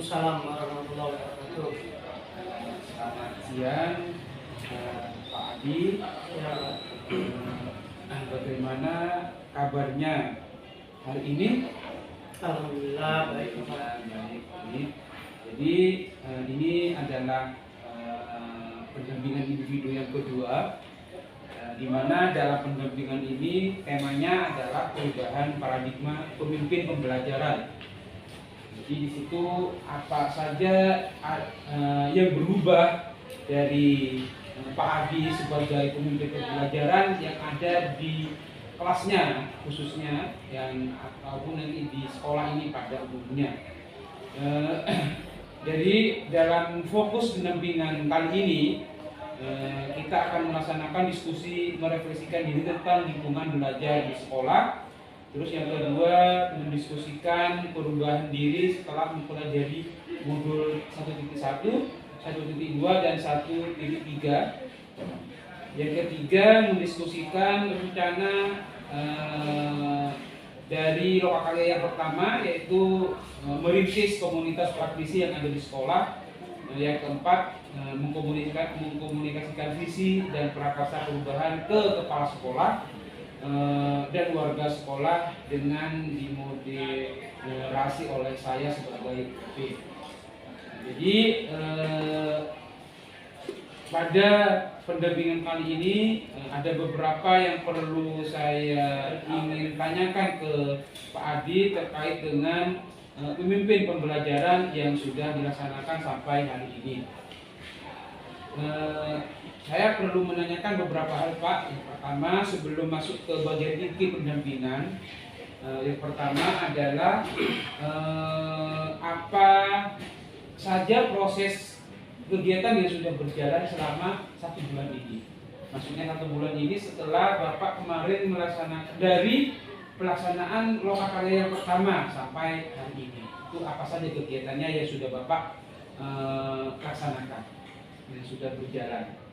Waalaikumsalam warahmatullahi wabarakatuh. Selamat siang, Pak Adi. Ya, Bagaimana kabarnya hari ini? alhamdulillah baik Pak. Baik. Jadi ini adalah pendampingan individu yang kedua, di mana dalam pendampingan ini temanya adalah perubahan paradigma pemimpin pembelajaran. Jadi di situ apa saja yang berubah dari Pak Adi sebagai pemimpin pembelajaran yang ada di kelasnya khususnya yang ataupun nanti di sekolah ini pada umumnya. Jadi dalam fokus pendampingan kali ini kita akan melaksanakan diskusi merefleksikan diri tentang lingkungan belajar di sekolah. Terus yang kedua mendiskusikan perubahan diri setelah mempelajari modul 1.1, 1.2 dan 1.3. Yang ketiga mendiskusikan rencana dari lokakarya yang pertama, yaitu merintis komunitas praktisi yang ada di sekolah. Yang keempat mengkomunikasikan visi dan prakarsa perubahan ke kepala sekolah dan warga sekolah dengan dimoderasi oleh saya sebagai VP. Jadi pada pendampingan kali ini ada beberapa yang perlu saya ingin tanyakan ke Pak Adi terkait dengan pemimpin pembelajaran yang sudah dilaksanakan sampai hari ini. Saya perlu menanyakan beberapa hal, Pak. Yang pertama, sebelum masuk ke bagian inti pendampingan, yang pertama adalah apa saja proses kegiatan yang sudah berjalan selama 1 bulan ini. Maksudnya 1 bulan ini setelah Bapak kemarin melaksanakan dari pelaksanaan lokakarya yang pertama sampai hari ini. Itu apa saja kegiatannya yang sudah Bapak laksanakan, yang sudah berjalan.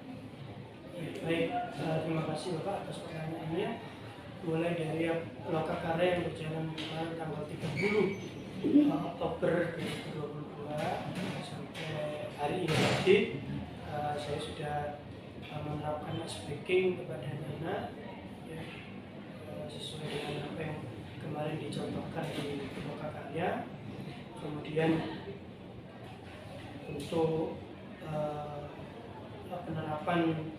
Baik, terima kasih Bapak atas pertanyaannya. Mulai dari lokakarya yang berjalan kemarin tanggal 30 Oktober 2022 sampai hari ini tadi, saya sudah menerapkan speaking kepada anak-anak ya, sesuai dengan apa yang kemarin dicontohkan di lokakarya. Kemudian untuk penerapan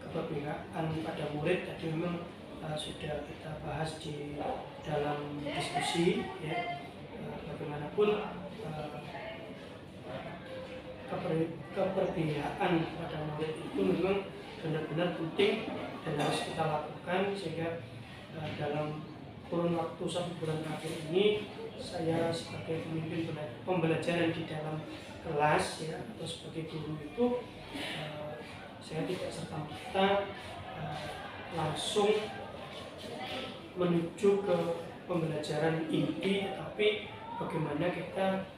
keberpihakan pada murid tadi memang sudah kita bahas di dalam diskusi ya. Bagaimanapun keberpihakan pada murid itu memang benar-benar penting dan harus kita lakukan, sehingga dalam kurun waktu 1 bulan terakhir ini saya sebagai pemimpin pembelajaran di dalam kelas ya, atau sebagai guru itu saya tidak serta-merta langsung menuju ke pembelajaran inti, tetapi bagaimana kita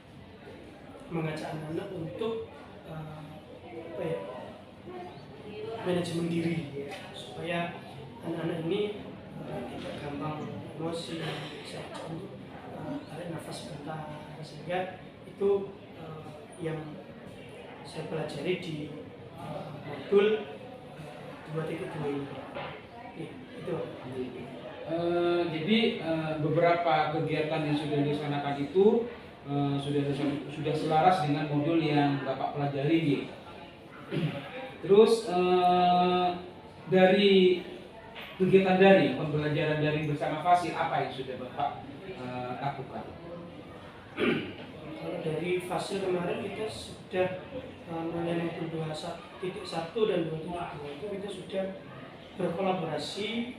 mengajak anak-anak untuk manajemen diri supaya anak-anak ini tidak gampang emosi. Saya ajak untuk tarik nafas sebentar, sehingga itu yang saya pelajari di modul 2.2 ini. Itu. Jadi beberapa kegiatan yang sudah dilaksanakan itu sudah selaras dengan modul yang Bapak pelajari. Terus dari kegiatan daring, pembelajaran daring bersama Fasil, apa yang sudah Bapak lakukan? Kalau dari Fasil kemarin kita sudah mulai modul 1.1 dan 2.2 itu kita sudah berkolaborasi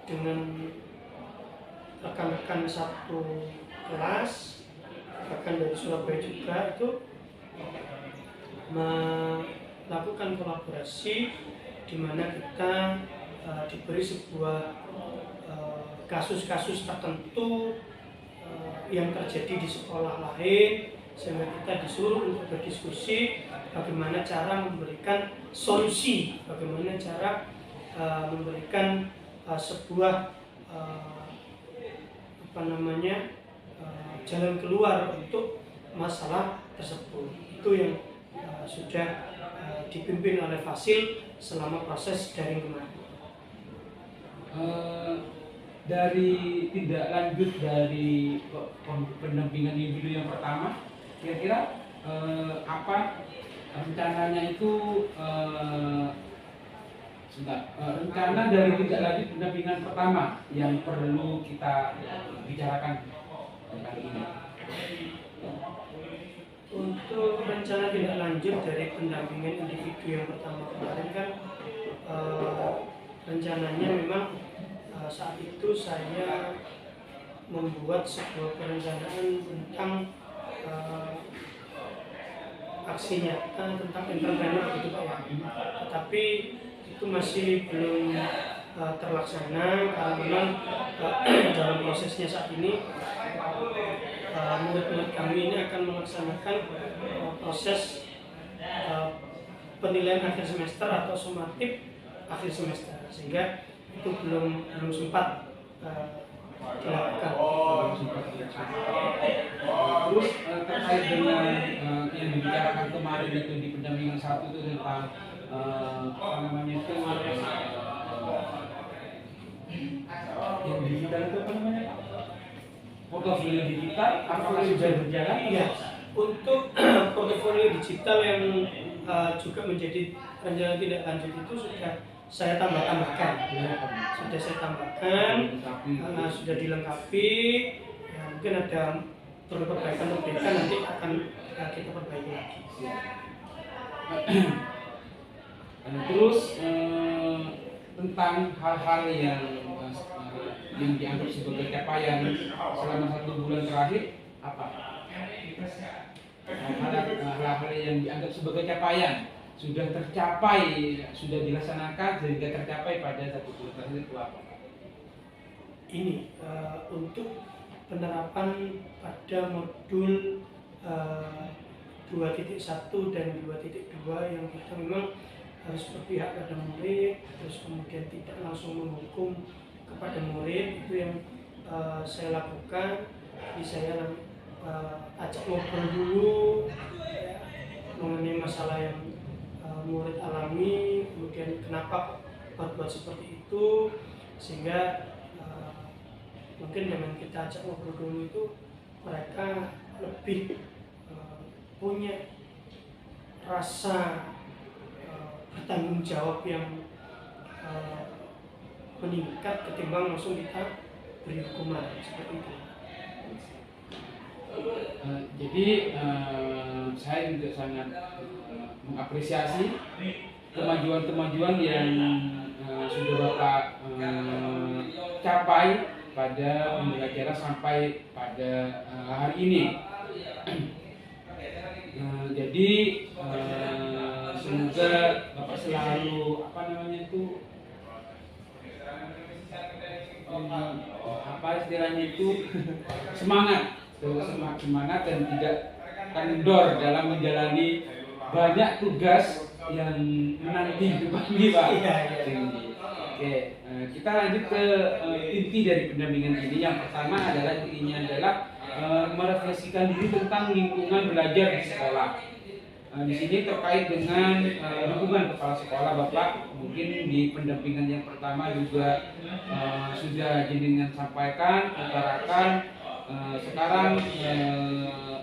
dengan rekan-rekan satu kelas, rekan dari Surabaya juga, itu melakukan kolaborasi di mana kita diberi sebuah kasus-kasus tertentu yang terjadi di sekolah lain, sehingga kita disuruh untuk berdiskusi bagaimana cara memberikan solusi, bagaimana cara memberikan sebuah jalan keluar untuk masalah tersebut. Itu yang sudah dipimpin oleh Fasil selama proses daring kemarin. Dari tindak lanjut dari pendampingan individu yang pertama, kira-kira apa rencananya itu, rencana dari tindak lanjut pendampingan pertama yang perlu kita bicarakan kali ini? Untuk rencana tindak lanjut dari pendampingan individu yang pertama kemarin kan rencananya memang saat itu saya membuat sebuah perencanaan tentang aksi nyata tentang entrepreneur gitu Pak ya. Tetapi itu masih belum terlaksana karena memang dalam prosesnya saat ini murid-murid kami ini akan melaksanakan proses penilaian akhir semester atau sumatif akhir semester, sehingga itu belum sempat dilakukan. Terus terkait dengan yang dibicarakan kemarin itu di pendampingan 1 itu tentang apa namanya itu yang digital itu apa namanya Pak? Portofolio digital apakah sudah berjalan? Iya, untuk portofolio digital yang juga menjadi rencana tindak lanjut itu sudah saya tambahkan, sudah dilengkapi. Ya, mungkin ada perlu perbaikan nanti akan kita perbaiki lagi. Terus tentang hal-hal yang dianggap sebagai capaian selama 1 bulan terakhir apa? Hal-hal yang dianggap sebagai capaian sudah tercapai, sudah dilaksanakan sehingga tercapai pada 1 bulan terakhir itu apa? Ini untuk penerapan pada modul 2.1 dan 2.2 yang kita memang harus berpihak pada murid, terus kemudian tidak langsung menghukum kepada murid, itu yang saya lakukan. Jadi saya ajak ngobrol dulu ya, mengenai masalah yang murid alami, kemudian kenapa berbuat seperti itu, sehingga mungkin dengan kita ajak ngobrol dulu itu mereka lebih punya rasa bertanggung jawab yang meningkat ketimbang langsung kita beri hukuman seperti itu. Jadi saya juga sangat mengapresiasi kemajuan-kemajuan yang sudah Bapak capai pada pembelajaran sampai pada hari ini. Jadi semoga Bapak selalu semangat dan tidak kendor dalam menjalani banyak tugas yang menanti hidup ini Pak. Oke, kita lanjut ke inti dari pendampingan ini. Yang pertama adalah intinya adalah merefleksikan diri tentang lingkungan belajar di sekolah. Di sini terkait dengan dukungan kepala sekolah Bapak, mungkin di pendampingan yang pertama juga sudah jenengan sampaikan, utarakan. Sekarang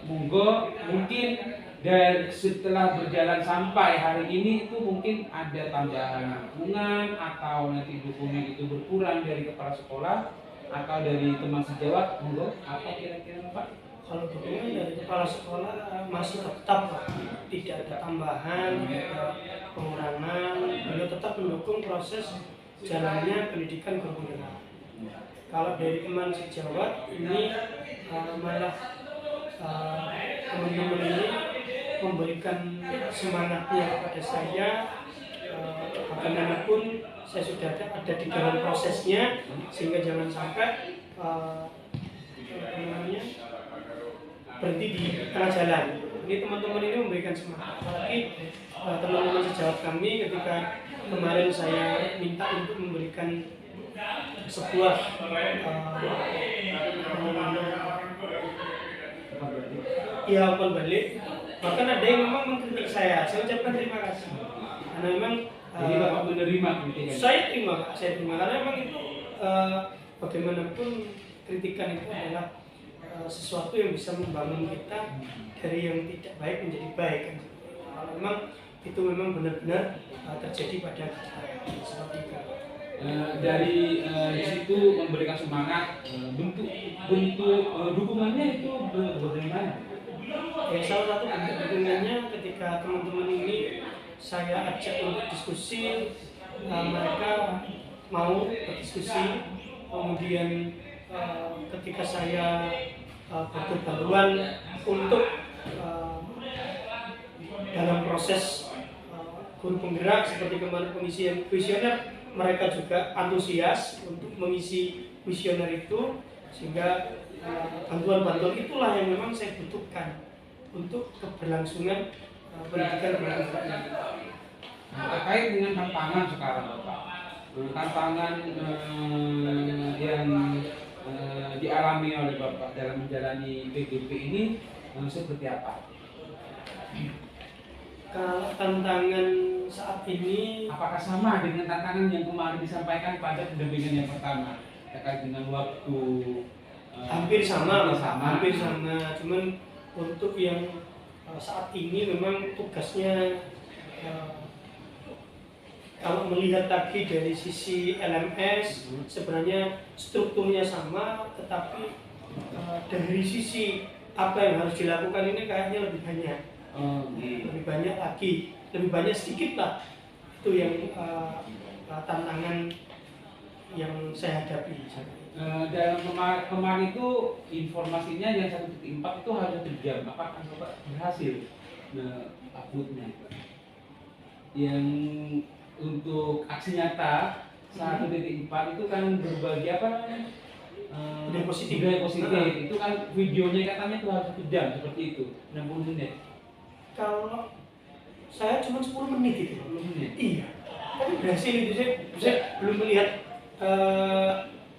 monggo mungkin dan setelah berjalan sampai hari ini itu mungkin ada tambahan dukungan atau nanti dukungan itu berkurang dari kepala sekolah atau dari teman sejawat, monggo apa kira-kira Pak? Kalau dukungan dari kepala sekolah masih tetap Pak, tidak ada tambahan, tidak ada pengurangan. Beliau tetap mendukung proses jalannya pendidikan guru honorer. Kalau dari teman sejawat ini malah teman-teman ini memberikan semangatnya kepada saya. Bagaimanapun saya sudah ada di dalam prosesnya, sehingga jangan sampai berhenti di tengah jalan. Ini teman-teman ini memberikan semangat. Apalagi teman-teman sejawat kami ketika kemarin saya minta untuk memberikan sebuah Apa berarti? Ya umpan balik. Bahkan ada yang memang mengkritik saya ucapkan terima kasih. Karena memang Jadi Bapak menerima kritikan? saya terima karena memang itu bagaimanapun kritikan itu adalah sesuatu yang bisa membangun kita dari yang tidak baik menjadi baik kan. Kalau memang itu memang benar-benar terjadi pada kita seperti itu. Dari di situ memberikan semangat, bentuk dukungannya itu bagaimana? Ya, salah satu bentuk dukungannya ketika teman-teman ini saya ajak untuk diskusi, mereka mau berdiskusi, kemudian ketika saya butuh bantuan untuk dalam proses guru penggerak seperti kemarin pengisi kuesioner, mereka juga antusias untuk mengisi kuesioner itu, sehingga bantuan-bantuan itulah yang memang saya butuhkan untuk keberlangsungan pendidikan beragama ini. Terkait dengan tantangan sekarang Bapak, tantangan yang dialami oleh Bapak dalam menjalani PGP ini seperti apa? Kalau tantangan saat ini, Apakah sama dengan tantangan yang kemarin disampaikan pada pendampingan yang pertama terkait dengan waktu? hampir sama. Hampir Cuman untuk yang saat ini memang tugasnya kalau melihat tadi dari sisi LMS sebenarnya strukturnya sama, tetapi dari sisi apa yang harus dilakukan ini kayaknya lebih banyak. Lebih banyak lagi, lebih banyak sedikit lah. Itu yang tantangan yang saya hadapi. Dalam kemarin itu informasinya yang 1.4 itu hanya 1 jam. Apakah Bapak berhasil uploadnya? Yang untuk aksi nyata 1.4 itu kan berbagi apa namanya? Budaya positif. Itu kan videonya katanya itu harus 1 jam seperti itu, 60 menit. Kalau saya cuma 10 menit itu. 10 menit. Iya. Tapi berhasil itu, saya belum melihat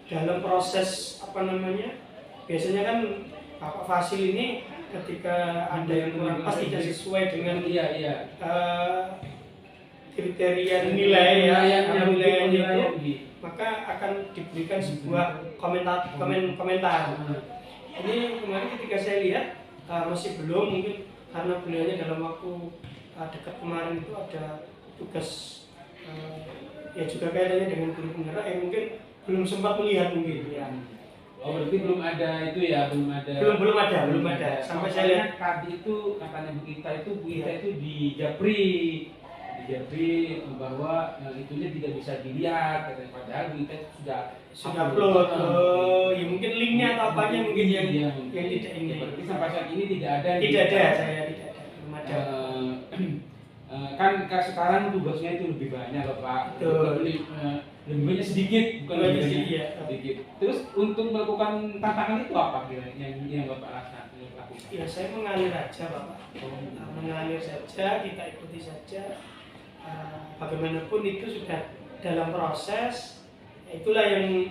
dalam proses apa namanya. Biasanya kan Bapak Fasil ini ketika ada yang kurang pas tidak sesuai dengan kriteria nilai itu, maka akan diberikan sebuah komentar. Ini kemarin ketika saya lihat masih belum, mungkin karena beliaunya dalam waktu dekat kemarin itu ada tugas ya juga kaitannya dengan guru penggerak yang mungkin belum sempat melihat mungkin ya. Oh berarti belum ada itu ya, belum ada. Sampai saya lihat tadi itu katanya Bu Ita itu di Japri bahwa itunya tidak bisa dilihat, katanya padahal Bu Ita sudah upload. Ya mungkin linknya atau apanya mungkin yang tidak ini. Berarti sampai saat ini tidak ada. Saya tidak ada, belum ada. Kan sekarang tugasnya itu lebih banyak Bapak. Lebih banyak sedikit, bukan lebih banyak sedikit. Terus untuk melakukan tantangan itu apa yang Bapak lakukan? Ya saya mengalir aja Bapak. Mengalir saja, kita ikuti saja. Bagaimanapun itu sudah dalam proses. Itulah yang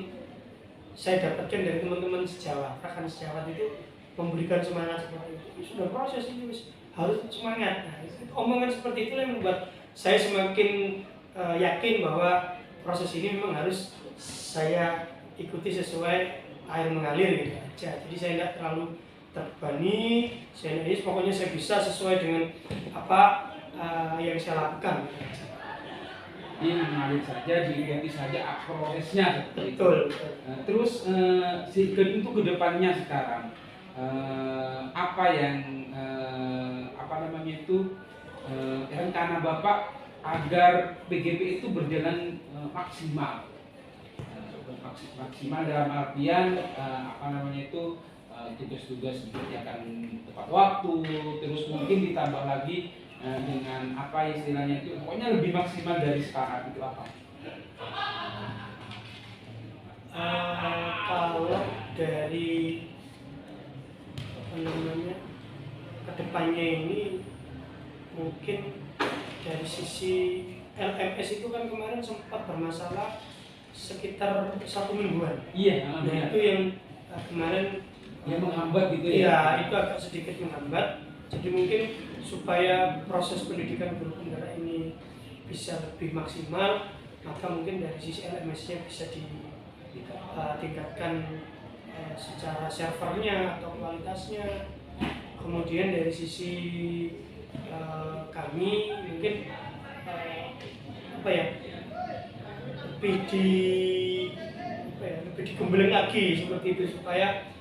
saya dapatkan dari teman-teman sejawat, rekan sejawat itu memberikan semangat seperti itu. Sudah proses ini harus semangat. Nah, omongan seperti itulah yang membuat saya semakin yakin bahwa proses ini memang harus saya ikuti sesuai air mengalir gitu aja. Jadi saya tidak terlalu terbebani. Pokoknya saya bisa sesuai dengan apa yang saya lakukan. Ini mengalir saja, diikuti saja prosesnya. Betul. Terus untuk kedepannya sekarang apa yang rencana Bapak agar PGP itu berjalan maksimal dalam artian tugas-tugas akan tepat waktu, terus mungkin ditambah lagi dengan apa istilahnya itu pokoknya lebih maksimal dari sekarang itu apa? Kalau dari kedepannya ini mungkin dari sisi LMS itu kan kemarin sempat bermasalah sekitar 1 mingguan. Iya. Nah itu yang kemarin yang menghambat gitu ya? Iya, itu agak sedikit menghambat. Jadi mungkin supaya proses pendidikan guru penggerak ini bisa lebih maksimal, maka mungkin dari sisi LMS-nya bisa ditingkatkan secara servernya atau kualitasnya. Kemudian dari sisi kami mungkin apa ya, lebih digembeleng lagi seperti itu, supaya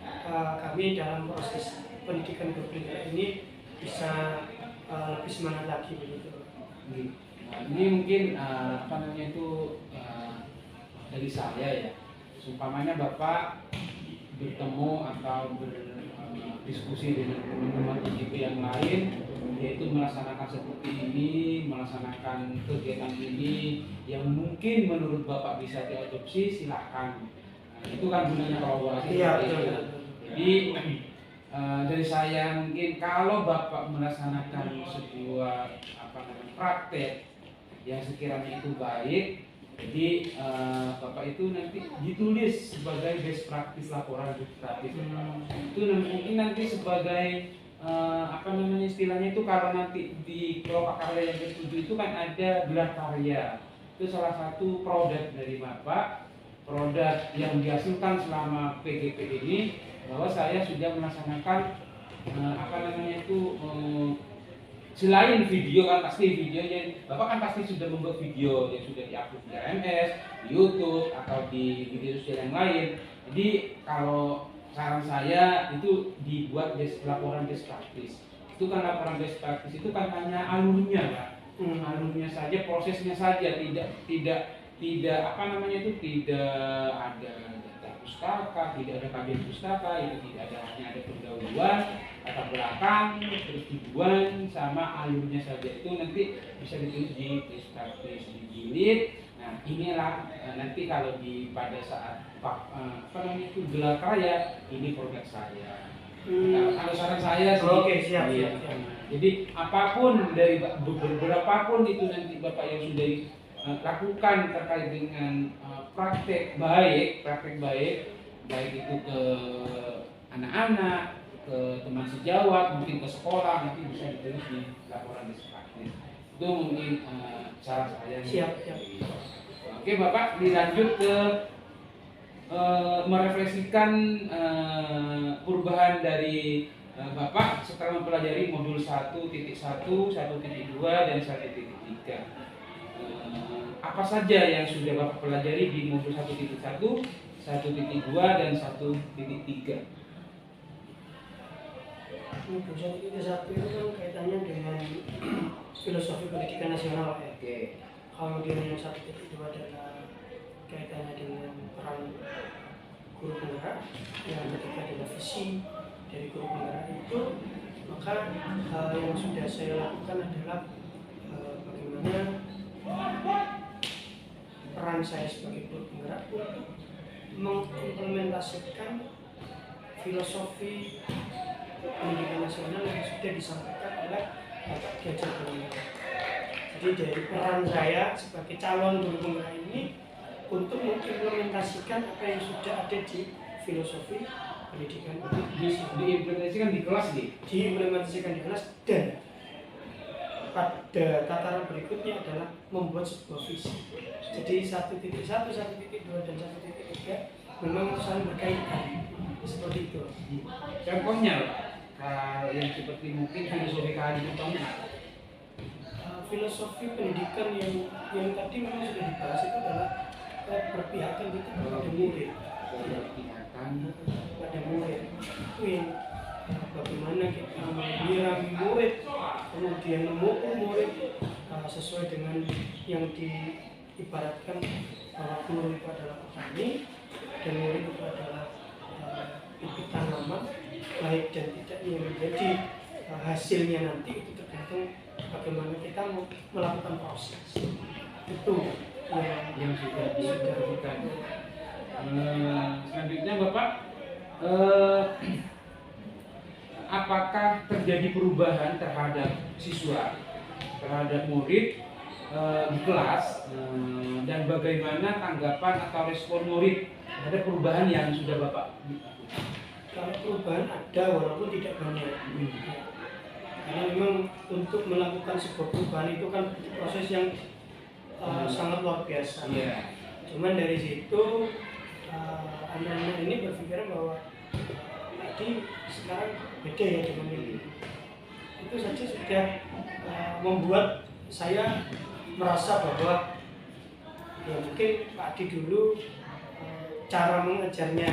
kami dalam proses pendidikan guru penggerak ini bisa lebih semangat lagi begitu. Nah, ini mungkin apa namanya itu dari saya ya, umpamanya Bapak bertemu atau berdiskusi dengan teman-teman IGP yang lain, yaitu melaksanakan seperti ini, melaksanakan kegiatan ini yang mungkin menurut Bapak bisa diadopsi, silahkan. Nah, itu kan gunanya kolaborasi. Iya, betul. betul. Jadi dari saya mungkin kalau Bapak melaksanakan sebuah praktek yang sekiranya itu baik, jadi Bapak itu nanti ditulis sebagai best practice laporan administratif. Itu mungkin nanti sebagai apa namanya istilahnya itu, kalau nanti di kelompok karya yang ke-7 itu kan ada gelar karya. Itu salah satu produk dari Bapak, produk yang dihasilkan selama PGP ini, bahwa saya sudah melaksanakan apa namanya itu selain video, kan pasti videonya Bapak kan pasti sudah membuat video yang sudah diupload di RMS, di YouTube atau di media sosial yang lain. Jadi kalau saran saya itu dibuat laporan best practice. Itu kan laporan best practice itu kan hanya alurnya, Pak. Alurnya saja, prosesnya saja, tidak apa namanya itu, tidak ada data pustaka, tidak ada kabin pustaka, itu tidak ada, hanya ada pendahuluan, latar belakang, terus tujuan sama alurnya saja. Itu nanti bisa ditulis di best practice, dijilid. Nah, inilah nanti kalau pada saat apa namanya itu gelar karya, ini produk saya. Nah, kalau saran saya sih, Oke, siap. Jadi apapun dari berapapun itu nanti Bapak yang sudah lakukan terkait dengan praktek baik itu ke anak-anak, ke teman sejawat, mungkin ke sekolah, nanti bisa ditulis di laporan best practice. Itu mungkin cara saya. Siap. Oke Bapak, dilanjut ke merefleksikan perubahan dari Bapak setelah mempelajari modul 1.1, 1.2, dan 1.3. Apa saja yang sudah Bapak pelajari di modul 1.1, 1.2, dan 1.3? Modul 1.1 itu kan kaitannya dengan filosofi pendidikan nasional ya. Oke. Kemudian yang 1.2 adalah kaitannya dengan peran guru penggerak, yang ketiga adalah visi dari guru penggerak itu. Maka yang sudah saya lakukan adalah bagaimana peran saya sebagai guru penggerak untuk mengimplementasikan filosofi pendidikan nasional yang sudah disampaikan oleh Bapak Ki Hajar Dewantara. Jadi dari peran saya sebagai calon guru penggerak ini untuk mengimplementasikan apa yang sudah ada di filosofi pendidikan diimplementasikan di kelas nih. Diimplementasikan di kelas, dan pada tataran berikutnya adalah membuat sebuah visi. Jadi 1.1, 1.2, dan 1.3 memang saling berkaitan seperti itu. Contohnya yang seperti mungkin filosofi keadilan, contohnya filosofi pendidikan yang tadi memang sudah dibahas itu adalah keberpihakan kita kepada murid. Pada murid itu yang bagaimana kita menyirami murid, kemudian memukul murid sesuai dengan yang diibaratkan bahwa guru itu adalah petani dan murid itu adalah bibit tanaman, baik dan tidak yang menjadi hasilnya nanti itu tergantung bagaimana kita melakukan proses. Itu yang sudah dilakukan. Selanjutnya Bapak, apakah terjadi perubahan terhadap siswa, terhadap murid di kelas, dan bagaimana tanggapan atau respon murid terhadap perubahan yang sudah Bapak lakukan? Kalau perubahan ada walaupun tidak banyak. Karena memang untuk melakukan sebuah perubahan itu kan proses yang sangat luar biasa. Cuman dari situ anak-anak ini berpikiran bahwa tadi sekarang beda ya dengan ini. Itu saja sudah membuat saya merasa bahwa ya mungkin Pak Adi dulu cara mengajarnya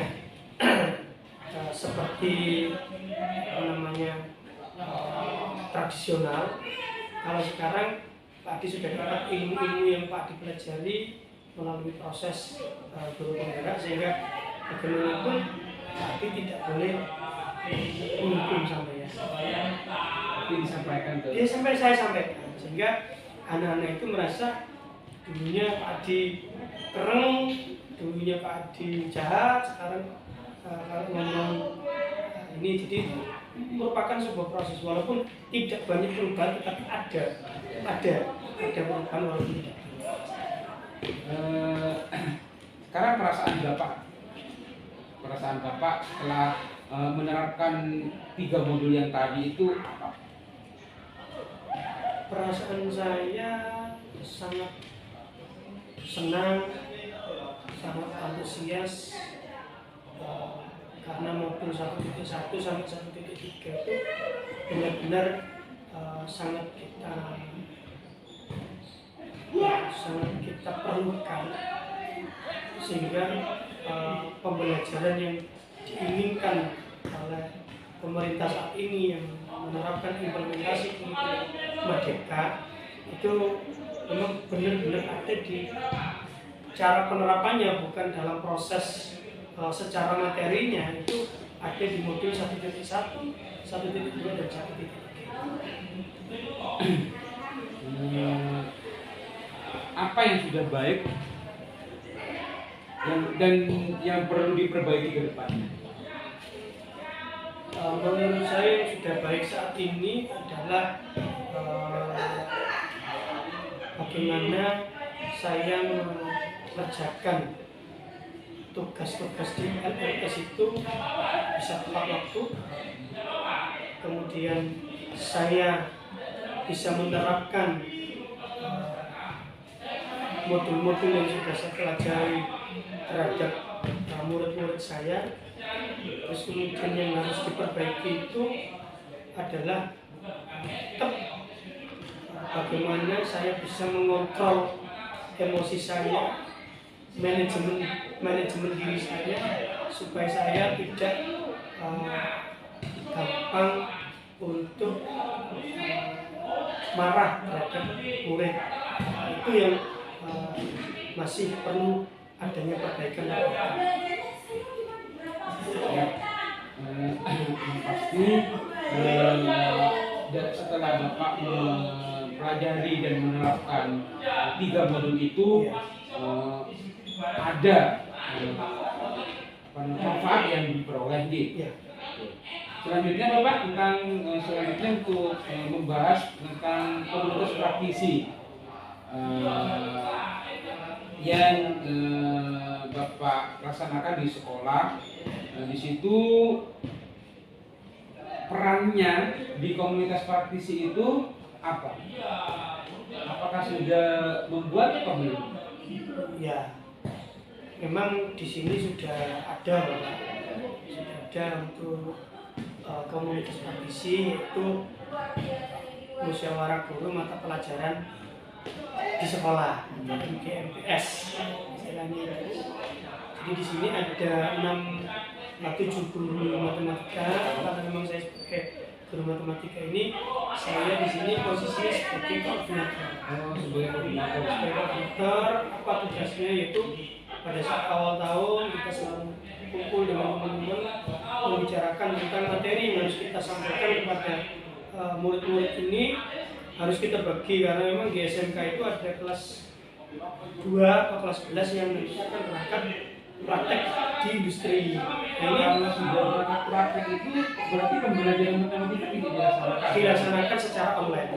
seperti apa namanya tradisional. Kalau sekarang Pak Adi sudah dapat ilmu-ilmu yang Pak Adi pelajari melalui proses guru penggerak, sehingga bagaimanapun Pak Adi tidak boleh menghukum sampai ya. Tapi disampaikan ke Dia sampai saya sampaikan, sehingga anak-anak itu merasa dulunya Pak Adi kereng, dulunya Pak Adi jahat, sekarang kalau ngomong ini, jadi merupakan sebuah proses walaupun tidak banyak perubahan, tetapi ada perubahan walaupun tidak. Sekarang perasaan Bapak setelah menerapkan 3 modul yang tadi itu apa? Perasaan saya sangat senang, sangat antusias karena modul 1.1 sampai 1.3 itu benar-benar sangat kita perlukan, sehingga pembelajaran yang diinginkan oleh pemerintah saat ini yang menerapkan implementasi kurikulum Merdeka itu memang benar-benar ada di cara penerapannya, bukan dalam proses secara materinya, itu ada di modul 1.1, 1.2 dan 1.3. Apa yang sudah baik dan yang perlu diperbaiki ke depannya? Menurut saya yang sudah baik saat ini adalah bagaimana saya mengerjakan tugas-tugas di LLS itu bisa tepat waktu, kemudian saya bisa menerapkan modul-modul yang sudah saya pelajari terhadap murid-murid saya. Terus kemudian yang harus diperbaiki itu adalah tetap bagaimana saya bisa mengontrol emosi saya, manajemen diri saya, supaya saya tidak gampang untuk marah terhadap murid. Itu yang masih perlu adanya perbaikan. Ya, pasti setelah Bapak mempelajari dan menerapkan 3 modul itu ada manfaat yang diperoleh gitu. Selanjutnya Bapak selanjutnya untuk membahas tentang komunitas praktisi yang Bapak laksanakan di sekolah. Di situ perannya di komunitas praktisi itu apa? Apakah sudah membuat atau belum? Ya, memang di sini sudah ada, Bapak. Sudah ada untuk komunitas praktisi, yaitu musyawarah guru mata pelajaran di sekolah, MGMPS istilahnya. Jadi di sini ada 7 guru matematika. Karena memang saya sebagai guru matematika ini, saya di sini posisinya sebagai koordinator. Sebagai koordinator, apa tugasnya, yaitu pada saat awal tahun kita selalu kumpul dengan teman-teman membicarakan tentang materi yang harus kita sampaikan kepada murid-murid ini. Harus kita bagi, karena memang di SMK itu ada kelas 2 atau kelas 11 yang nanti akan berangkat praktek di industri. Nah, ini kalau sudah berangkat praktek itu berarti pembelajaran matematika tidak dilaksanakan secara online.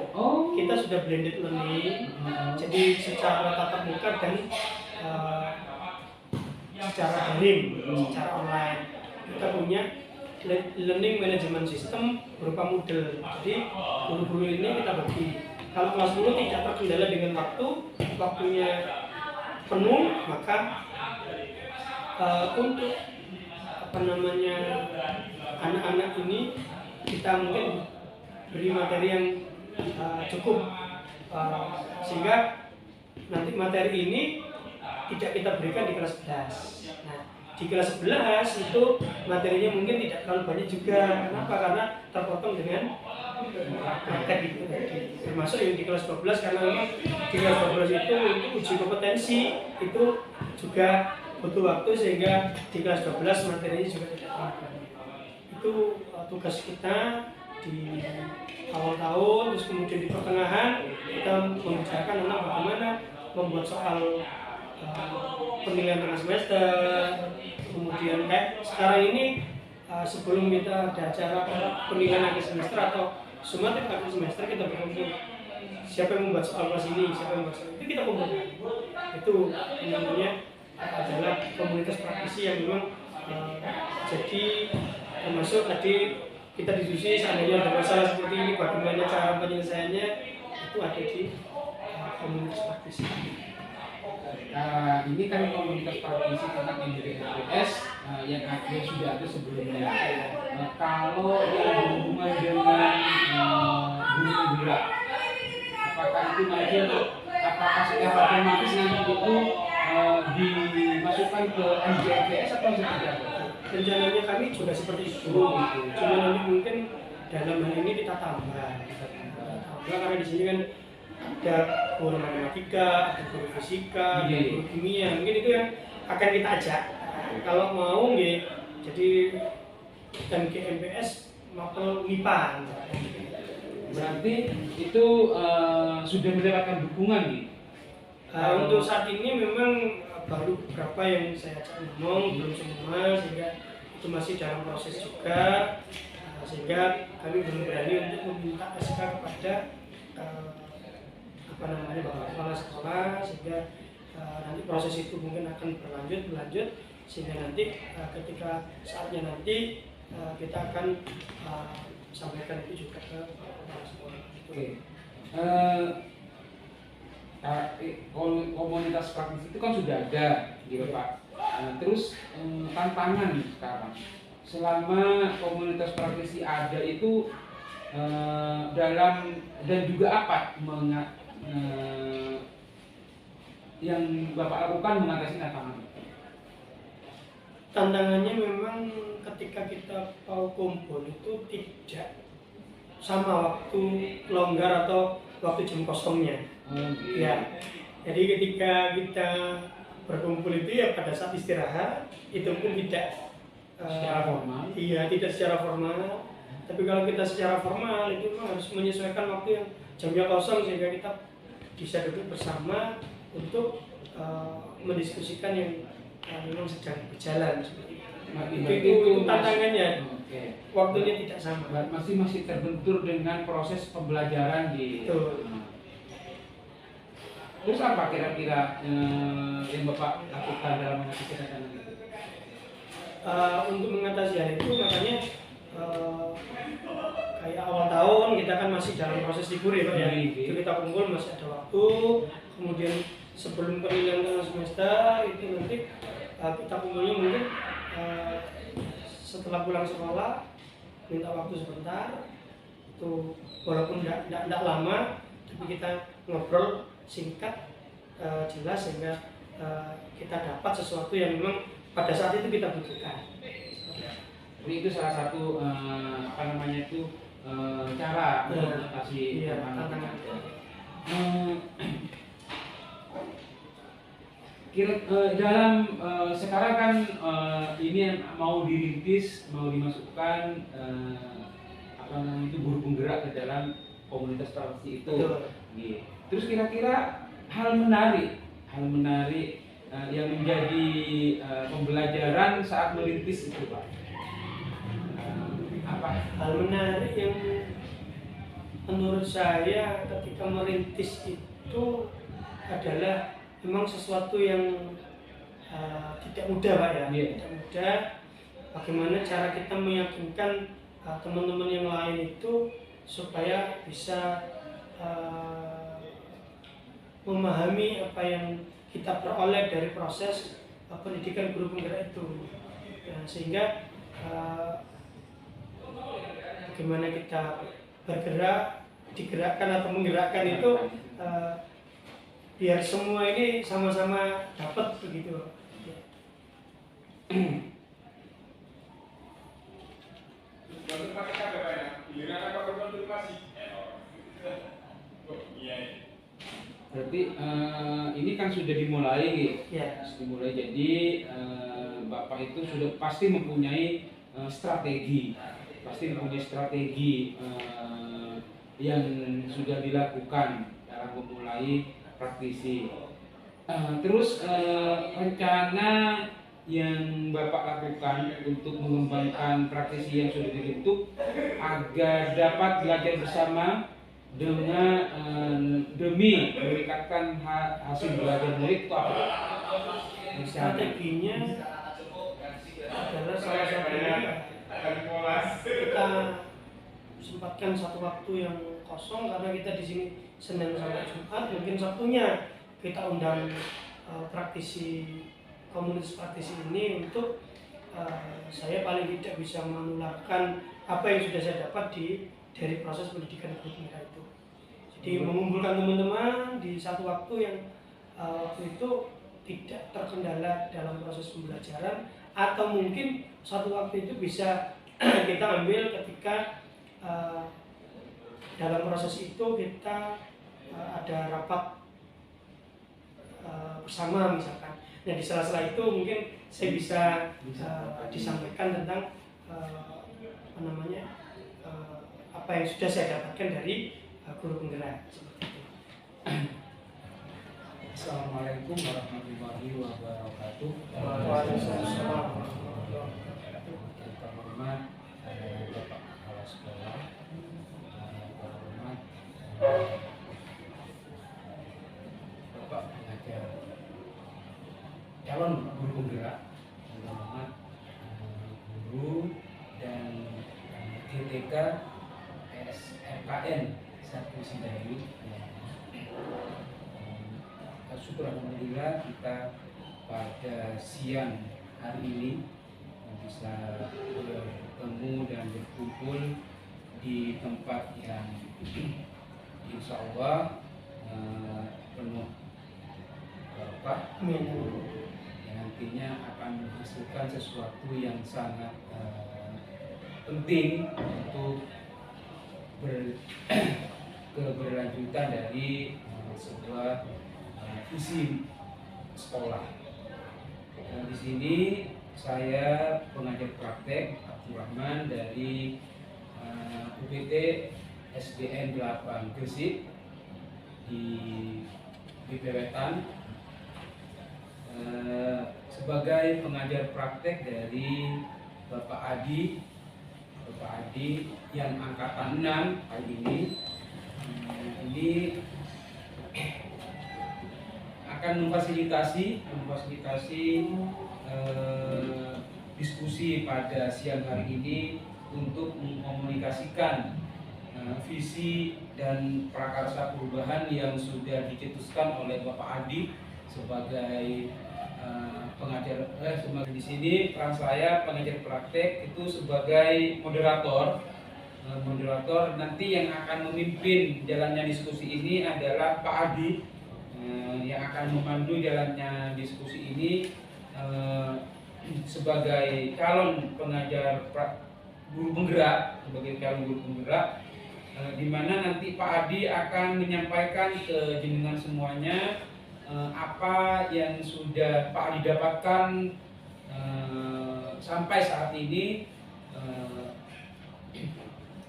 Kita sudah blended learning, jadi secara tatap muka dan secara daring, secara online. Kita punya learning management system berupa model. Jadi guru-guru ini kita bagi. Kalau kelas 10 tidak terkendala dengan waktunya penuh, maka untuk anak-anak ini kita mungkin beri materi yang cukup, sehingga nanti materi ini tidak kita berikan di kelas 11. Nah, di kelas 11 itu materinya mungkin tidak terlalu banyak juga. Kenapa? Karena terpotong dengan praktek itu tadi. Termasuk yang di kelas 12, karena memang di kelas 12 itu untuk uji kompetensi itu juga butuh waktu, sehingga di kelas 12 materinya juga tidak terlalu banyak. Itu tugas kita di awal tahun, terus kemudian di pertengahan kita membicarakan tentang bagaimana membuat soal penilaian tengah semester. Kemudian kayak sekarang ini sebelum kita ada acara penilaian akhir semester atau sumatif akhir semester, kita berkumpul siapa yang membuat soal kelas ini, siapa yang membuat soal itu, kita kumpulkan. Itu namanya adalah komunitas praktisi yang memang jadi termasuk tadi kita diskusi seandainya ada masalah seperti ini bagaimana cara penyelesaiannya, itu ada di komunitas praktisi. Ini kan komunitas praktisi tentang MDRS yang sudah ada sebelumnya. Kalau yang berhubungan dengan guru penggerak, apakah itu nanti apakah secara otomatis nanti itu dimasukkan ke MDRS atau seperti apa? Rencananya kami juga seperti itu, cuma nanti mungkin dalam hal ini kita tambah karena di sini kan ada guru matematika, ada guru fisika, ada guru kimia, mungkin itu yang akan kita ajak. Kalau mau ya, jadi MGMPS maupun MIPA. Berarti itu sudah mendapatkan dukungan nih? Untuk saat ini memang baru beberapa yang saya ajak ngomong, belum semua, sehingga itu masih dalam proses juga, sehingga kami belum berani untuk meminta SK kepada Bapak Kepala Sekolah, sehingga nanti proses itu mungkin akan berlanjut, sehingga nanti ketika saatnya nanti kita akan sampaikan itu juga ke kepala sekolah. Komunitas praktisi itu kan sudah ada gitu Pak. Terus tantangan sekarang selama komunitas praktisi ada itu dalam dan juga apa yang Bapak lakukan mengatasi tantangan? Tantangannya memang ketika kita mau kumpul itu tidak sama waktu longgar atau waktu jam kosongnya. Ya, jadi ketika kita berkumpul itu ya pada saat istirahat, itu pun tidak secara formal. Iya, tidak secara formal. Tapi kalau kita secara formal itu memang harus menyesuaikan waktu yang jamnya kosong, sehingga kita bisa duduk bersama untuk mendiskusikan yang memang sedang berjalan seperti itu. Itu tantangannya. Waktunya tidak sama. Masih terbentur dengan proses pembelajaran di. Terus apa kira-kira yang Bapak lakukan dalam mengatasi tantangan itu? Untuk mengatasi hal itu makanya kayak awal tahun kita kan masih dalam proses libur ya Pak ya. Itu kita kumpul masih ada waktu. Kemudian sebelum penilaian tengah semester itu nanti kita kumpulnya mungkin setelah pulang sekolah, minta waktu sebentar. Itu walaupun tidak lama, tapi kita ngobrol singkat, jelas, sehingga kita dapat sesuatu yang memang pada saat itu kita butuhkan. Jadi itu salah satu cara untuk mengatasi tantangan. Dalam sekarang kan ini yang mau dirintis, mau dimasukkan guru penggerak ke dalam komunitas praktisi itu. Terus kira-kira hal menarik yang menjadi pembelajaran saat merintis itu Pak? Apa? Hal menarik yang menurut saya ketika merintis itu adalah memang sesuatu yang tidak mudah Pak ya. Tidak mudah, bagaimana cara kita meyakinkan teman-teman yang lain itu supaya bisa memahami apa yang kita peroleh dari proses pendidikan guru penggerak itu, ya, sehingga bagaimana kita bergerak, digerakkan atau menggerakkan itu biar semua ini sama-sama dapat begitu. Berarti ini kan sudah dimulai, Ya. dimulai. Jadi Bapak itu sudah pasti mempunyai strategi, yang sudah dilakukan dalam memulai praktisi. Terus rencana yang Bapak lakukan untuk mengembangkan praktisi yang sudah dibentuk agar dapat belajar bersama dengan demi meningkatkan hasil belajar murid itu apa? Strateginya adalah salah satunya kita sempatkan satu waktu yang kosong karena kita di sini Senin sampai Jumat, mungkin Sabtunya kita undang praktisi komunitas praktisi ini untuk saya paling tidak bisa menularkan apa yang sudah saya dapat dari proses pendidikan guru penggerak itu. Jadi mengumpulkan teman-teman di satu waktu yang waktu itu tidak terkendala dalam proses pembelajaran, atau mungkin satu waktu itu bisa kita ambil ketika dalam proses itu kita ada rapat bersama misalkan. Nah di sela-sela itu mungkin saya bisa disampaikan tentang apa yang sudah saya dapatkan dari guru penggerak. Assalamualaikum warahmatullahi wabarakatuh. Waalaikumsalam. Terhormat Bapak Kepala Sekolah, terhormat Bapak pengajar calon guru penggerak, terhormat guru dan GTK SMKN 1 Sidayu. Syukur alhamdulillah kita pada siang hari ini bisa bertemu dan berkumpul di tempat yang insya Allah penuh barokah, yang nantinya akan menghasilkan sesuatu yang sangat penting untuk keberlanjutan dari sebuah visi sekolah. Di sini saya pengajar praktek Abdurrahman dari UPT SDN 8 Gresik di Wetan, sebagai pengajar praktek dari Bapak Adi yang angkatan 6 kali ini. Ini akan memfasilitasi diskusi pada siang hari ini untuk mengkomunikasikan visi dan prakarsa perubahan yang sudah dicetuskan oleh Bapak Adi sebagai pengajar. Di sini peran saya pengajar praktek itu sebagai moderator. Nanti yang akan memimpin jalannya diskusi ini adalah Pak Adi, yang akan memandu jalannya diskusi ini sebagai calon pengajar guru penggerak, di mana nanti Pak Adi akan menyampaikan ke jenengan semuanya apa yang sudah Pak Adi dapatkan sampai saat ini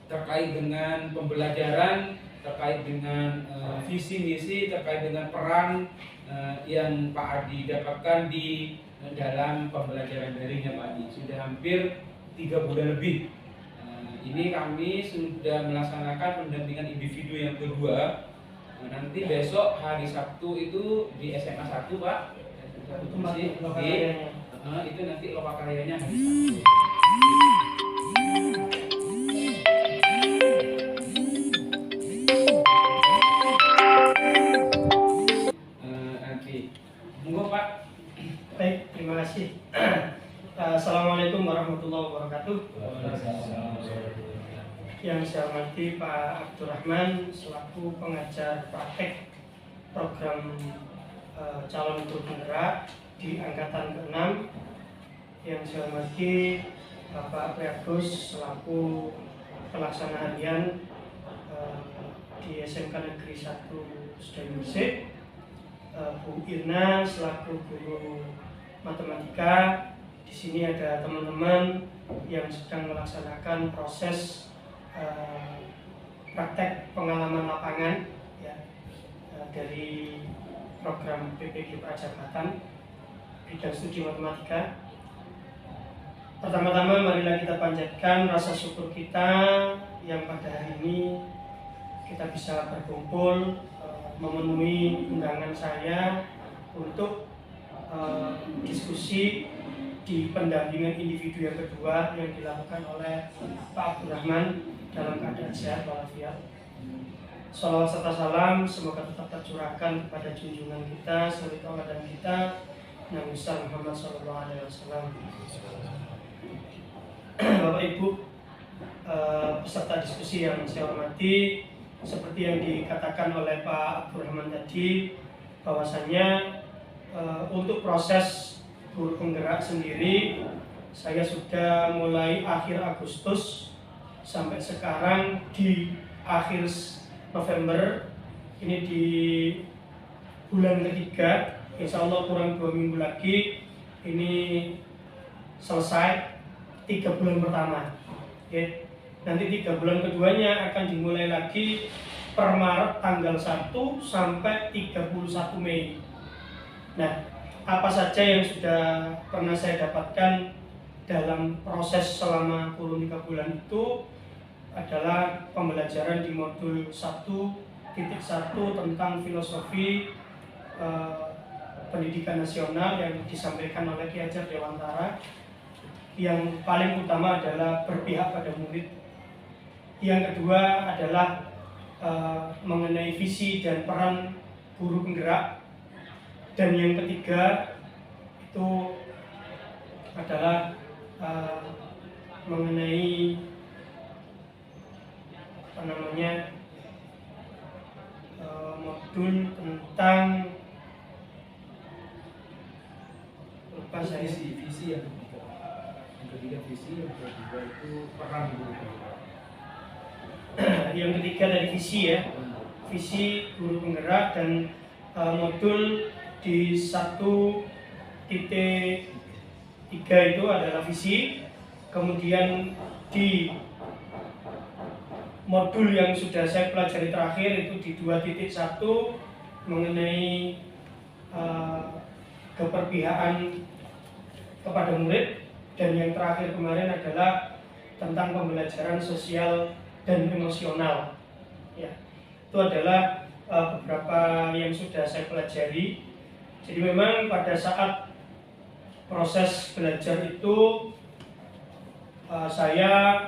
terkait dengan pembelajaran, terkait dengan visi misi, terkait dengan peran yang Pak Adi dapatkan di dalam pembelajaran daringnya Pak Adi. Sudah hampir 3 bulan lebih. Ini kami sudah melaksanakan pendampingan individu yang kedua. Nanti besok hari Sabtu itu di SMA 1 Pak. Itu nanti lokakaryanya hari Sabtu. Nanti, monggo Pak. Baik, terima kasih. Assalamualaikum warahmatullahi wabarakatuh. Yang saya hormati Pak Abdurrahman selaku pengajar praktek program calon guru penggerak di angkatan ke-6. Yang saya hormati Bapak Priagus selaku pelaksana harian di SMK Negeri 1 Sedayu Gresik, Bu Irna selaku guru matematika. Di sini ada teman-teman yang sedang melaksanakan proses praktek pengalaman lapangan ya, dari program PPG Prajabatan bidang studi matematika. Pertama-tama marilah kita panjatkan rasa syukur kita yang pada hari ini kita bisa berkumpul memenuhi undangan saya untuk diskusi di pendampingan individu yang kedua yang dilakukan oleh Pak Abdurrahman dalam keadaan sehat walafiat. Salawat serta salam semoga tetap tercurahkan kepada junjungan kita, suri tauladan kita, Nabi besar Muhammad SAW. Bapak Ibu peserta diskusi yang saya hormati, seperti yang dikatakan oleh Pak Abdurrahman tadi, bahwasanya untuk proses guru penggerak sendiri saya sudah mulai akhir Agustus sampai sekarang di akhir November, ini di bulan ketiga, insya Allah kurang 2 minggu lagi ini selesai 3 bulan pertama ya. Nanti 3 bulan keduanya akan dimulai lagi per Maret tanggal 1 sampai 31 Mei. Nah, apa saja yang sudah pernah saya dapatkan dalam proses selama kurun 3 bulan itu adalah pembelajaran di modul 1.1 tentang filosofi pendidikan nasional yang disampaikan oleh Ki Hajar Dewantara. Yang paling utama adalah berpihak pada murid. Yang kedua adalah mengenai visi dan peran guru penggerak. Dan yang ketiga itu adalah mengenai modul tentang visi yang ketiga visi, yang kedua itu peran guru penggerak. Yang ketiga dari visi ya, visi guru penggerak, dan modul di 1.3 itu adalah visi. Kemudian di modul yang sudah saya pelajari terakhir itu di 2.1 mengenai keberpihakan kepada murid, dan yang terakhir kemarin adalah tentang pembelajaran sosial dan emosional ya. Itu adalah beberapa yang sudah saya pelajari. Jadi memang pada saat proses belajar itu saya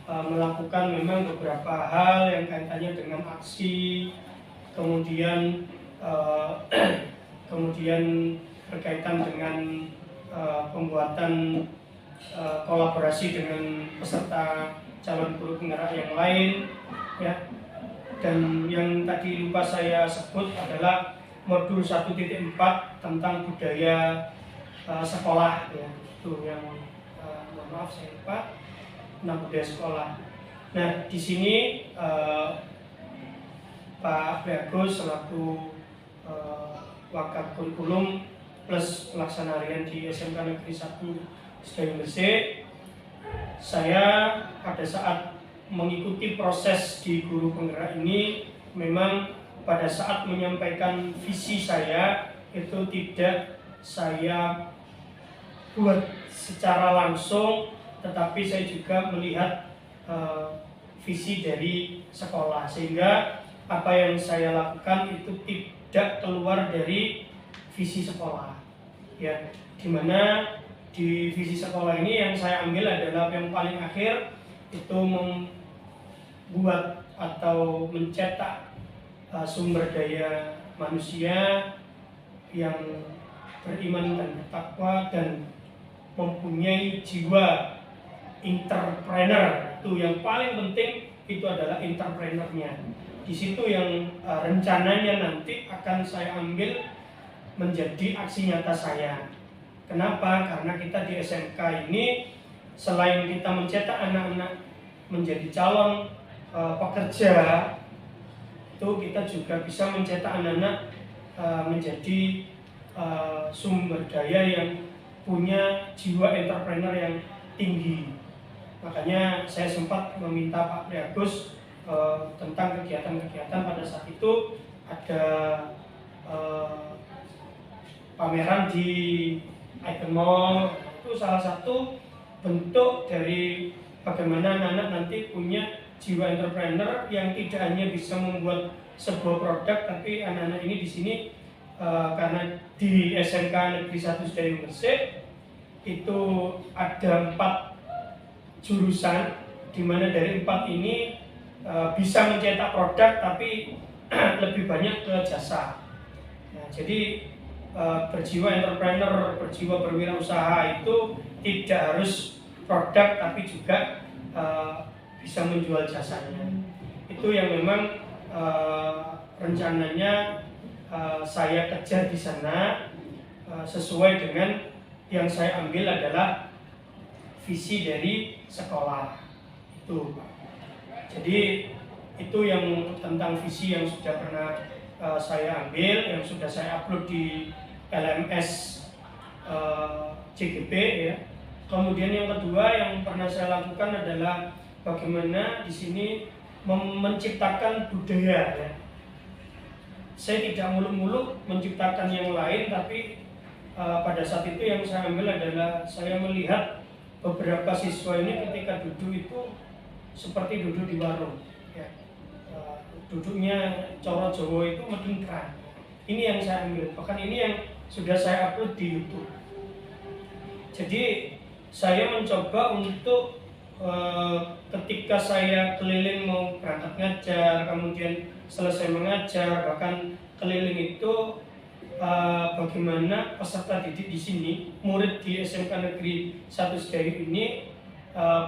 melakukan memang beberapa hal yang kaitannya dengan aksi, kemudian berkaitan dengan pembuatan kolaborasi dengan peserta calon guru penggerak yang lain ya. Dan yang tadi lupa saya sebut adalah modul 1.4 tentang budaya sekolah ya. Itu yang mohon maaf saya lupa tentang budaya sekolah. Nah, di sini Pak Priagus selaku Wakaf Kurikulum plus pelaksana harian di SMK Negeri 1 Sedayu Gresik, saya pada saat mengikuti proses di guru penggerak ini memang pada saat menyampaikan visi saya itu tidak saya buat secara langsung, tetapi saya juga melihat visi dari sekolah, sehingga apa yang saya lakukan itu tidak keluar dari visi sekolah ya, dimana di visi sekolah ini yang saya ambil adalah yang paling akhir itu membuat atau mencetak sumber daya manusia yang beriman dan bertakwa dan mempunyai jiwa entrepreneur. Itu yang paling penting, itu adalah entrepreneurnya. Di situ yang rencananya nanti akan saya ambil menjadi aksi nyata saya. Kenapa? Karena kita di SMK ini selain kita mencetak anak-anak menjadi calon pekerja, itu kita juga bisa mencetak anak-anak menjadi sumber daya yang punya jiwa entrepreneur yang tinggi. Makanya saya sempat meminta Pak Priagus tentang kegiatan-kegiatan. Pada saat itu ada pameran di Icon Mall. Itu salah satu bentuk dari bagaimana anak-anak nanti punya jiwa entrepreneur yang tidak hanya bisa membuat sebuah produk, tapi anak-anak ini di sini karena di SMK Negeri 1 Sedayu Gresik itu ada 4 jurusan, di mana dari 4 ini bisa mencetak produk tapi lebih banyak ke jasa. Nah, jadi berjiwa entrepreneur, berjiwa berwirausaha itu tidak harus produk tapi juga bisa menjual jasanya. Itu yang memang rencananya saya kejar di sana, sesuai dengan yang saya ambil adalah visi dari sekolah itu. Jadi itu yang tentang visi yang sudah pernah saya ambil, yang sudah saya upload di LMS CGP ya. Kemudian yang kedua yang pernah saya lakukan adalah bagaimana di sini menciptakan budaya ya. Saya tidak muluk-muluk menciptakan yang lain, tapi pada saat itu yang saya ambil adalah saya melihat beberapa siswa ini ketika duduk itu seperti duduk di warung ya. Duduknya coro Jawa itu medingkran. Ini yang saya ambil, bahkan ini yang sudah saya upload di YouTube. Jadi saya mencoba untuk ketika saya keliling mau berangkat ngajar, kemudian selesai mengajar, bahkan keliling itu bagaimana peserta didik di sini, murid di SMK Negeri 1 Sedayu ini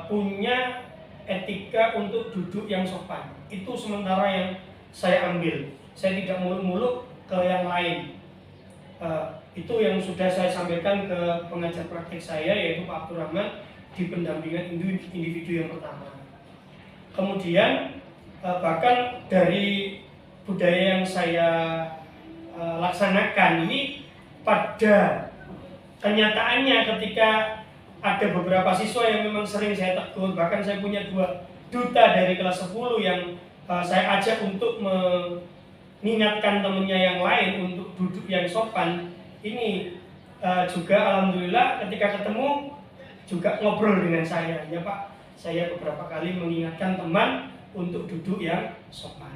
punya etika untuk duduk yang sopan. Itu sementara yang saya ambil. Saya tidak muluk-muluk ke yang lain. Itu yang sudah saya sampaikan ke pengajar praktik saya, yaitu Pak Abdurrahman, di pendampingan individu yang pertama. Kemudian bahkan dari budaya yang saya laksanakan ini, pada kenyataannya ketika ada beberapa siswa yang memang sering saya tegur, bahkan saya punya 2 duta dari kelas 10 yang saya ajak untuk mengingatkan temannya yang lain untuk duduk yang sopan. Ini juga alhamdulillah ketika ketemu juga ngobrol dengan saya, ya Pak, saya beberapa kali mengingatkan teman untuk duduk yang sopan.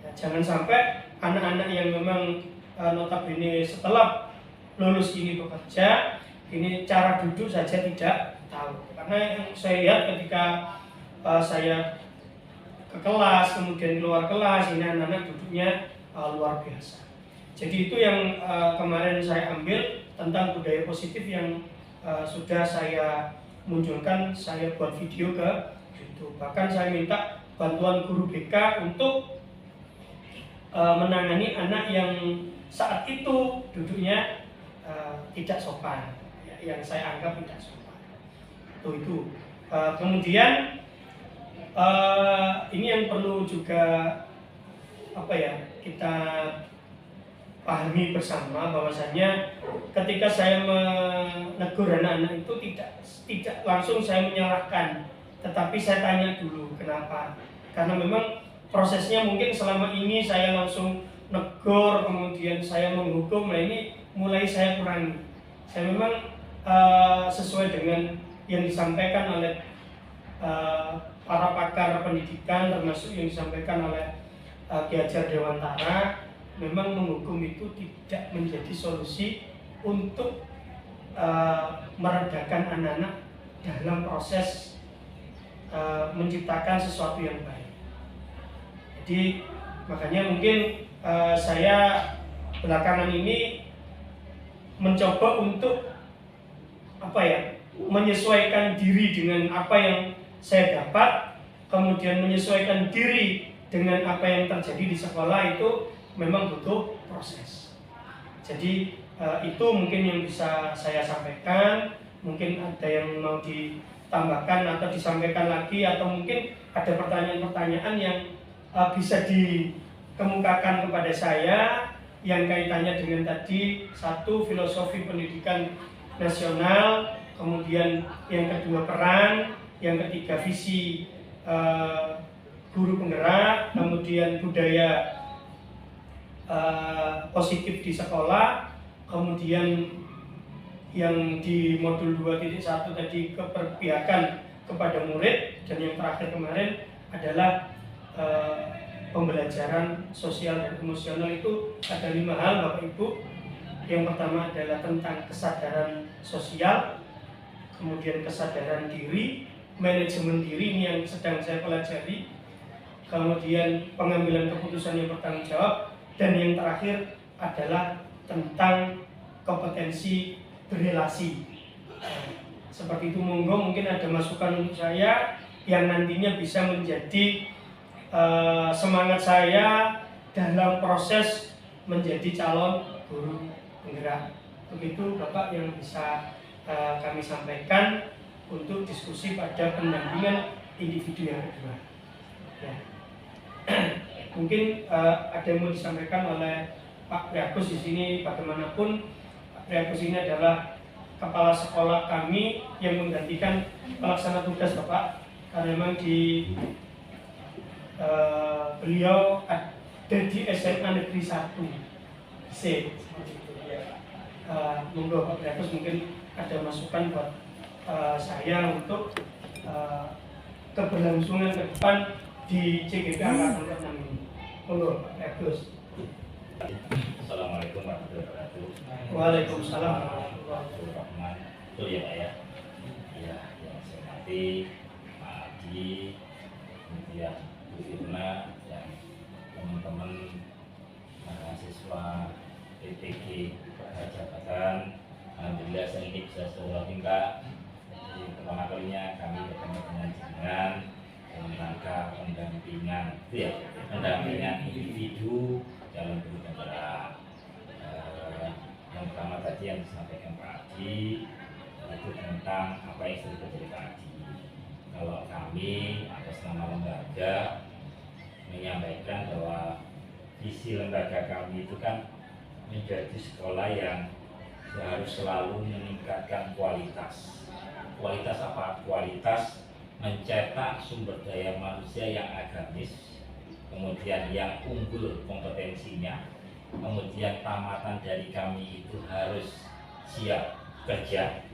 Ya, jangan sampai anak-anak yang memang notabene setelah lulus ini bekerja, ini cara duduk saja tidak tahu. Karena yang saya lihat ketika saya ke kelas, kemudian keluar kelas, ini anak-anak duduknya luar biasa. Jadi itu yang kemarin saya ambil tentang budaya positif yang sudah saya munculkan, saya buat video ke YouTube. Bahkan saya minta bantuan guru BK untuk menangani anak yang saat itu duduknya tidak sopan, yang saya anggap tidak sopan. Itu. Kemudian ini yang perlu juga kita pahami bersama, bahwasanya ketika saya menegur anak-anak itu tidak langsung saya menyalahkan, tetapi saya tanya dulu kenapa. Karena memang prosesnya mungkin selama ini saya langsung negur, kemudian saya menghukum, nah ini mulai saya kurangi. Saya memang sesuai dengan yang disampaikan oleh para pakar pendidikan, termasuk yang disampaikan oleh Ki Hajar Dewantara, memang menghukum itu tidak menjadi solusi untuk meredakan anak-anak dalam proses menciptakan sesuatu yang baik. Jadi makanya mungkin saya belakangan ini mencoba untuk menyesuaikan diri dengan apa yang saya dapat, kemudian menyesuaikan diri dengan apa yang terjadi di sekolah itu memang butuh proses. Jadi itu mungkin yang bisa saya sampaikan. Mungkin ada yang mau ditambahkan atau disampaikan lagi, atau mungkin ada pertanyaan-pertanyaan yang bisa dikemukakan kepada saya yang kaitannya dengan tadi, satu, filosofi pendidikan nasional, kemudian yang kedua peran, yang ketiga visi guru penggerak, kemudian budaya positif di sekolah, kemudian yang di modul 2.1 tadi keberpihakan kepada murid, dan yang terakhir kemarin adalah pembelajaran sosial dan emosional. Itu ada 5 hal Bapak Ibu. Yang pertama adalah tentang kesadaran sosial, kemudian kesadaran diri, manajemen diri, ini yang sedang saya pelajari, kemudian pengambilan keputusan yang bertanggung jawab, dan yang terakhir adalah tentang kompetensi berrelasi. Seperti itu, monggo mungkin ada masukan untuk saya yang nantinya bisa menjadi semangat saya dalam proses menjadi calon guru penggerak. Begitu Bapak yang bisa kami sampaikan untuk diskusi pada pendampingan individu yang kedua. Ya. Mungkin ada yang mau disampaikan oleh Pak Priagus di sini. Bagaimanapun Pak Priagus ini adalah kepala sekolah kami yang menggantikan pelaksana tugas Bapak, karena memang di beliau ada di SMA Negeri 1 C. Monggo Pak Priagus mungkin ada masukan buat saya untuk keberlangsungan ke depan di CGP Angkatan 6 ini. Monggo Pak Priagus. Assalamualaikum warahmatullahi wabarakatuh. Waalaikumsalam warahmatullahi wabarakatuh. Betul ya Pak ya. Ya, yang saya hormati Pak Adi, kemudian Bu Firna, dan teman-teman mahasiswa PTG Jabatan. Alhamdulillah saya ini bisa seolah Mbak. Jadi pertama kalinya kami bertemu dengan jenengan dalam rangka pendampingan, pendampingan individu dalam guru penggerak. Yang pertama tadi yang disampaikan Pak Adi itu tentang apa yang sudah terjadi tadi. Kalau kami atas nama lembaga menyampaikan bahwa visi lembaga kami itu kan menjadi sekolah yang harus selalu meningkatkan kualitas. Kualitas apa? Kualitas mencetak sumber daya manusia yang agamis, kemudian yang unggul kompetensinya, kemudian tamatan dari kami itu harus siap kerja,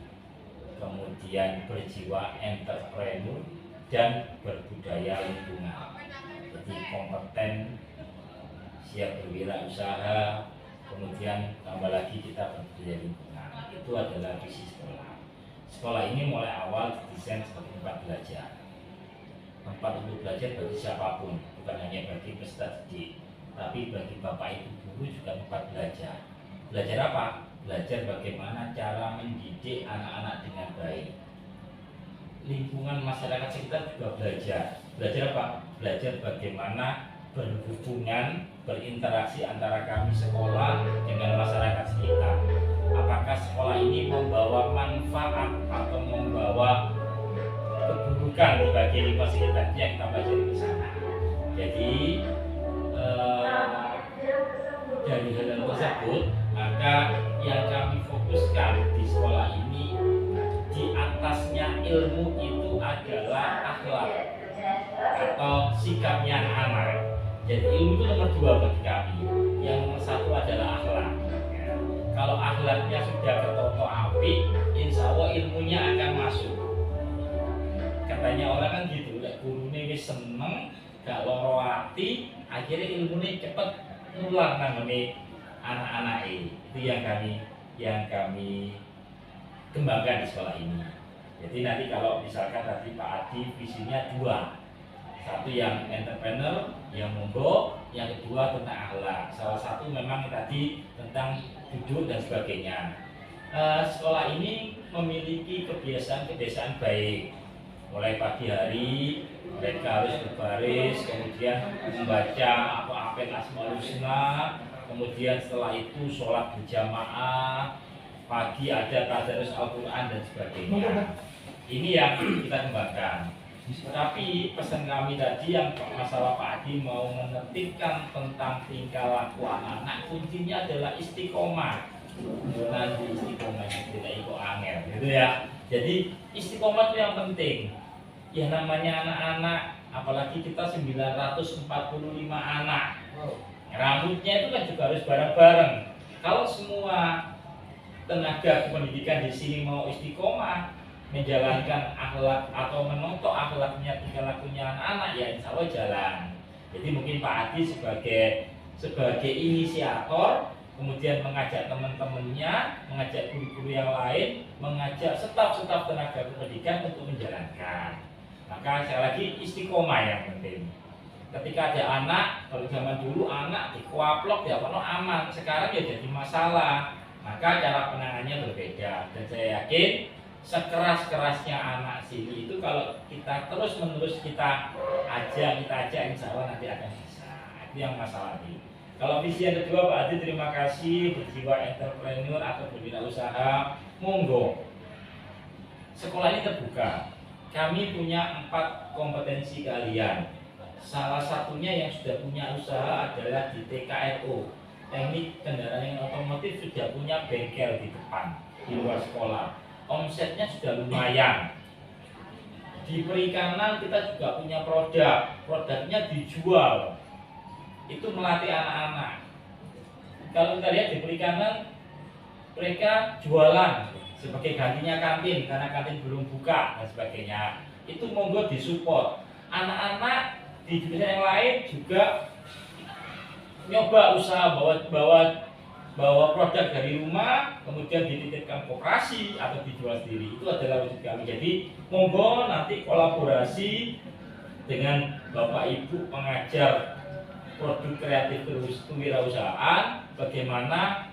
kemudian berjiwa entrepreneur dan berbudaya lingkungan. Jadi kompeten, siap berwirausaha, kemudian tambah lagi kita berbudaya lingkungan. Itu adalah visi sekolah. Sekolah ini mulai awal didesain sebagai tempat belajar. Tempat untuk belajar bagi siapapun, bukan hanya bagi peserta didik, tapi bagi bapak ibu guru juga tempat belajar. Belajar apa? Belajar bagaimana cara mendidik anak-anak dengan baik. Lingkungan masyarakat sekitar juga belajar. Belajar apa? Belajar bagaimana berhubungan, berinteraksi antara kami sekolah dengan masyarakat sekitar. Apakah sekolah ini membawa manfaat atau membawa keburukan bagi lingkungan sekitar, yang kita pelajari di sana. Jadi dari hal tersebut, maka yang kami fokuskan di sekolah ini, di atasnya ilmu itu adalah akhlak atau sikapnya anak. Jadi ilmu itu nomor 2 bagi kami. Yang nomor 1 adalah akhlak. Kalau akhlaknya sudah bertoto api, insya Allah ilmunya akan masuk. Katanya orang kan gitu, guru ini seneng, gak loro hati, akhirnya ilmunya cepet nular namanya anak-anak ini. Itu yang kami kembangkan di sekolah ini. Jadi nanti kalau misalkan tadi Pak Adi visinya dua, satu yang entrepreneur, yang monggo, yang kedua tentang akhlak. Salah satu memang tadi tentang duduk dan sebagainya. Sekolah ini memiliki kebiasaan-kebiasaan baik. Mulai pagi hari mereka harus berbaris, kemudian membaca apa-apa Asmaul Husna, kemudian setelah itu sholat berjamaah, pagi ada tadarus Al-Quran dan sebagainya. Ini yang kita kembangkan. Tapi pesan kami tadi yang masalah Pak Adi mau menertibkan tentang tingkah laku anak-anak, kuncinya adalah istiqomah. Nanti istiqomah tidak ikut angel, gitu ya. Jadi istiqomah itu yang penting. Ya namanya anak-anak, apalagi kita 945 anak. Rambutnya itu kan juga harus bareng-bareng. Kalau semua tenaga pendidikan di sini mau istiqomah, menjalankan akhlak atau menonton akhlaknya tingkah lakunya anak-anak, ya insya Allah jalan. Jadi mungkin Pak Adi sebagai inisiator, kemudian mengajak teman-temannya, mengajak guru-guru yang lain, mengajak staf-staf tenaga pendidikan untuk menjalankan. Maka sekali lagi istiqomah yang penting. Ketika ada anak, kalau zaman dulu anak dikuaplok ya kalau aman, sekarang ya jadi masalah. Maka cara penanganannya berbeda. Dan saya yakin sekeras-kerasnya anak sini itu kalau kita terus-menerus kita ajak, insya Allah nanti akan bisa. Itu yang masalah ini. Kalau visi yang kedua Pak Adi, terima kasih, berjiwa entrepreneur atau berwirausaha, monggo. Sekolah ini terbuka. Kami punya 4 kompetensi kalian. Salah satunya yang sudah punya usaha adalah di TKRO, teknik kendaraan yang otomotif, sudah punya bengkel di depan, di luar sekolah. Omsetnya sudah lumayan. Di perikanan kita juga punya produknya dijual. Itu melatih anak-anak. Kalau kita lihat di perikanan, mereka jualan sebagai gantinya kantin karena kantin belum buka dan sebagainya. Itu monggo disupport. Anak-anak di jurusan yang lain juga nyoba usaha bawa produk dari rumah, kemudian dititipkan koperasi atau dijual sendiri. Itu adalah wujud kami. Jadi monggo nanti kolaborasi dengan Bapak Ibu pengajar produk kreatif kewirausahaan, bagaimana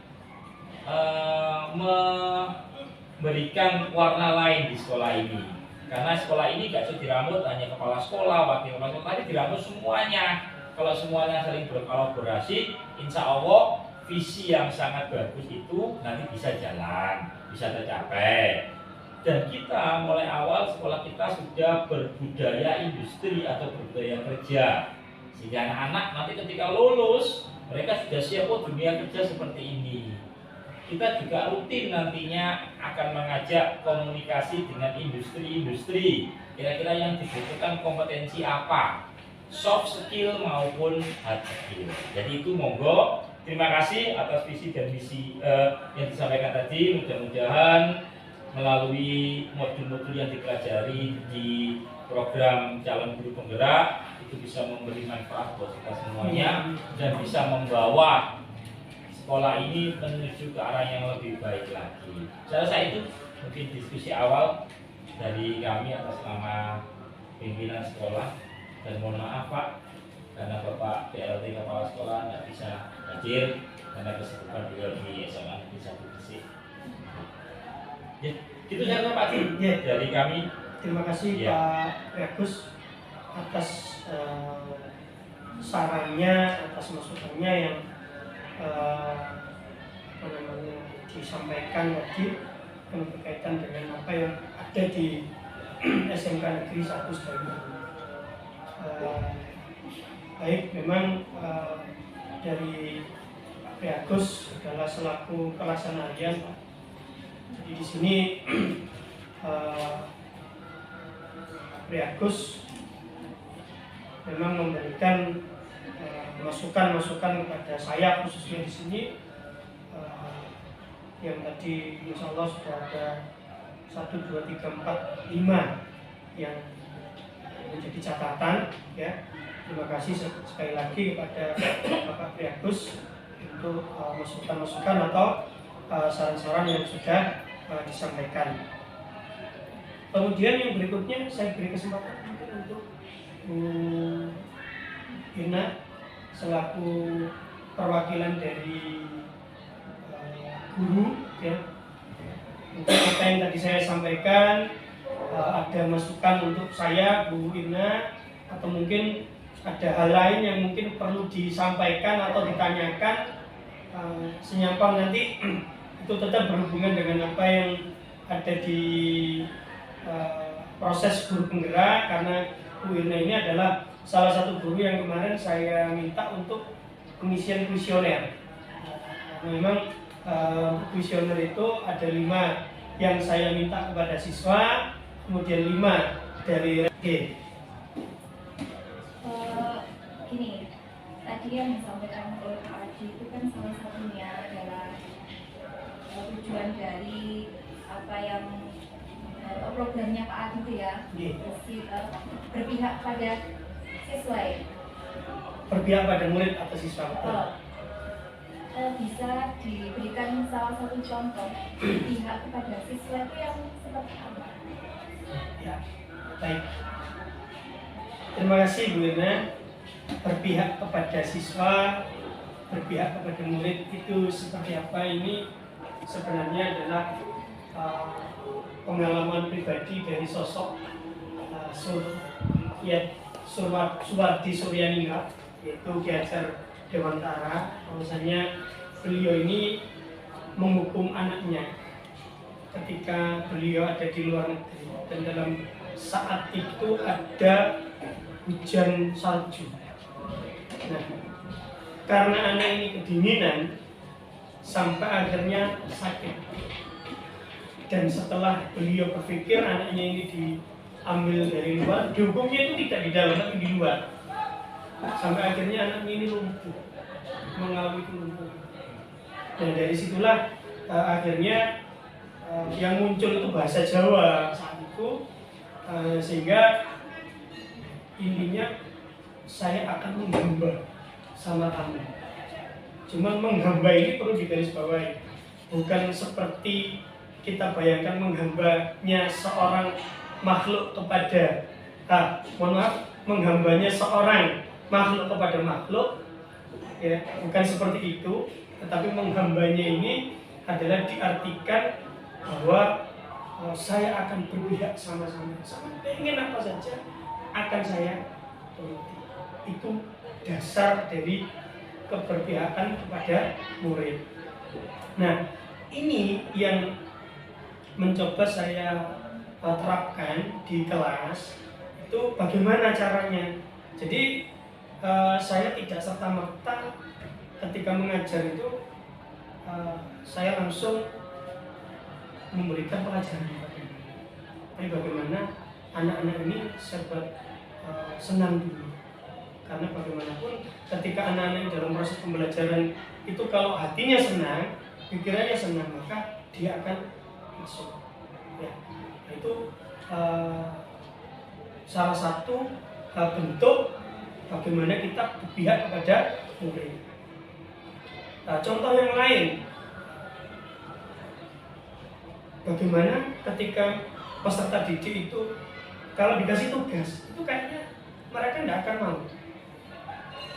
memberikan warna lain di sekolah ini. Karena sekolah ini gak cuma dirambut hanya kepala sekolah, wakil kepala sekolah, tapi dirambut semuanya. Kalau semuanya saling berkolaborasi, insya Allah visi yang sangat bagus itu nanti bisa jalan, bisa tercapai. Dan kita mulai awal sekolah kita sudah berbudaya industri atau berbudaya kerja, sehingga anak-anak nanti ketika lulus mereka sudah siap, oh dunia kerja seperti ini. Kita juga rutin nantinya akan mengajak komunikasi dengan industri-industri, kira-kira yang dibutuhkan kompetensi apa, soft skill maupun hard skill. Jadi itu monggo. Terima kasih atas visi dan misi yang disampaikan tadi. Mudah-mudahan melalui modul-modul yang dipelajari di program calon guru penggerak itu bisa memberi manfaat buat kita semuanya dan bisa membawa sekolah ini menuju ke arah yang lebih baik lagi. Saya rasa itu mungkin diskusi awal dari kami atas nama pimpinan sekolah, dan mohon maaf Pak karena Bapak PLT Kepala Sekolah tidak bisa hadir karena kesibukan beliau di SMA Negeri 1 Gresik. Ya, itu saja Pak Adi dari kami. Terima kasih ya, Pak Agus atas sarannya, atas masukannya yang disampaikan tadi yang berkaitan dengan apa yang ada di SMK Negeri 1 Sedayu. Baik, memang dari Pak Agus adalah selaku pelaksana harian, Pak. Jadi di sini Pak Agus memang memberikan masukan-masukan kepada saya khususnya di sini, yang tadi insya Allah sudah ada 1, 2, 3, 4, 5 yang menjadi catatan ya. Terima kasih sekali lagi kepada Bapak Agus untuk masukan-masukan atau saran-saran yang sudah disampaikan. Kemudian yang berikutnya saya beri kesempatan mungkin untuk Bu Irna selaku perwakilan dari guru ya. Mungkin apa yang tadi saya sampaikan ada masukan untuk saya Bu Irna, atau mungkin ada hal lain yang mungkin perlu disampaikan atau ditanyakan, senyampang nanti itu tetap berhubungan dengan apa yang ada di proses guru penggerak, karena Bu Irna ini adalah salah satu guru yang kemarin saya minta untuk pengisian kuesioner. Memang kuesioner itu ada 5 yang saya minta kepada siswa, kemudian 5 dari RG. Gini, tadi yang disampaikan oleh Pak Aji itu kan salah satunya adalah tujuan dari apa yang programnya Pak Adi itu ya, berpihak pada siswa ya. Berpihak pada murid atau siswa. Bisa diberikan salah satu contoh berpihak kepada siswa itu yang seperti apa? Ya, baik. Terima kasih Bu Irna. Berpihak kepada siswa, berpihak kepada murid itu seperti apa, ini sebenarnya adalah pengalaman pribadi dari sosok Suwardi Suryaningrat, yaitu Ki Hajar Dewantara. Bahwasanya beliau ini menghukum anaknya ketika beliau ada di luar negeri, dan dalam saat itu ada hujan salju. Nah, karena anak ini kedinginan sampai akhirnya sakit, dan setelah beliau berpikir anaknya ini diambil dari luar, dihukumnya itu tidak di dalam tapi di luar, sampai akhirnya anaknya ini lumpuh, mengalami kelumpuhan. Nah, dari situlah akhirnya yang muncul itu bahasa Jawa saat itu, sehingga intinya saya akan menghamba sama kamu. Cuman menghamba ini perlu digarisbawahi, bukan seperti kita bayangkan menghambanya seorang makhluk kepada menghambanya seorang makhluk kepada makhluk ya, bukan seperti itu. Tetapi menghambanya ini adalah diartikan bahwa saya akan berpihak sama-sama, ingin apa saja akan saya turuti. Itu dasar dari keberpihakan kepada murid. Nah, ini yang mencoba saya terapkan di kelas. Itu bagaimana caranya. Jadi saya tidak serta-merta ketika mengajar itu saya langsung memberikan pelajaran. Tapi bagaimana anak-anak ini saya buat senang dulu. Karena bagaimanapun ketika anak-anak dalam proses pembelajaran itu kalau hatinya senang, pikirannya senang, maka dia akan masuk. Ya, itu salah satu bentuk bagaimana kita berpihak kepada murid. Contoh yang lain, bagaimana ketika peserta didik itu kalau dikasih tugas, itu kayaknya mereka tidak akan mau.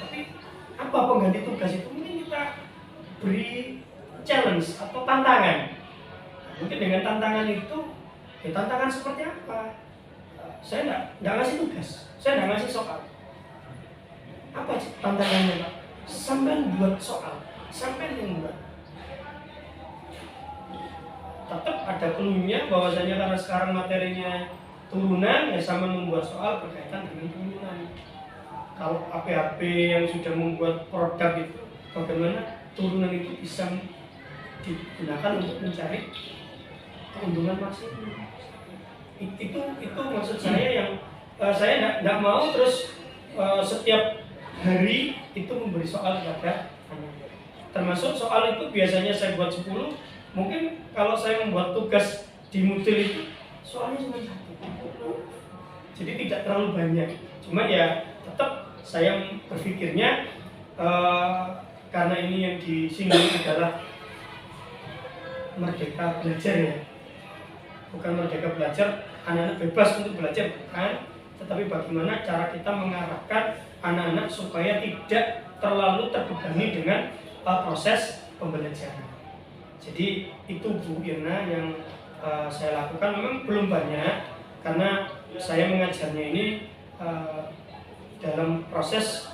Tapi apa pengganti tugas itu? Mungkin kita beri challenge atau tantangan. Mungkin dengan tantangan itu, ya tantangan seperti apa? Saya tidak ngasih tugas, saya tidak ngasih soal. Apa tantangannya Pak? Sampai buat soal, sampai yang buat. Tetap ada clue-nya bahwasanya karena sekarang materinya turunan, ya sama membuat soal berkaitan dengan turunan. Kalau HP-HP yang sudah membuat produk itu, bagaimana turunan itu bisa digunakan untuk mencari keuntungan maksimum. Itu maksud saya, yang saya tidak mau terus setiap hari itu memberi soal kepada anak. Termasuk soal itu biasanya saya buat 10, mungkin kalau saya membuat tugas di Moodle itu soalnya cuma 1. Jadi tidak terlalu banyak. Cuma ya tetap saya berpikirnya karena ini yang disinggung adalah merdeka belajar ya. bukan merdeka belajar anak-anak bebas untuk belajar, bukan, tetapi bagaimana cara kita mengarahkan anak-anak supaya tidak terlalu terbebani dengan proses pembelajaran. Jadi itu Bu Irna yang saya lakukan. Memang belum banyak karena saya mengajarnya ini dalam proses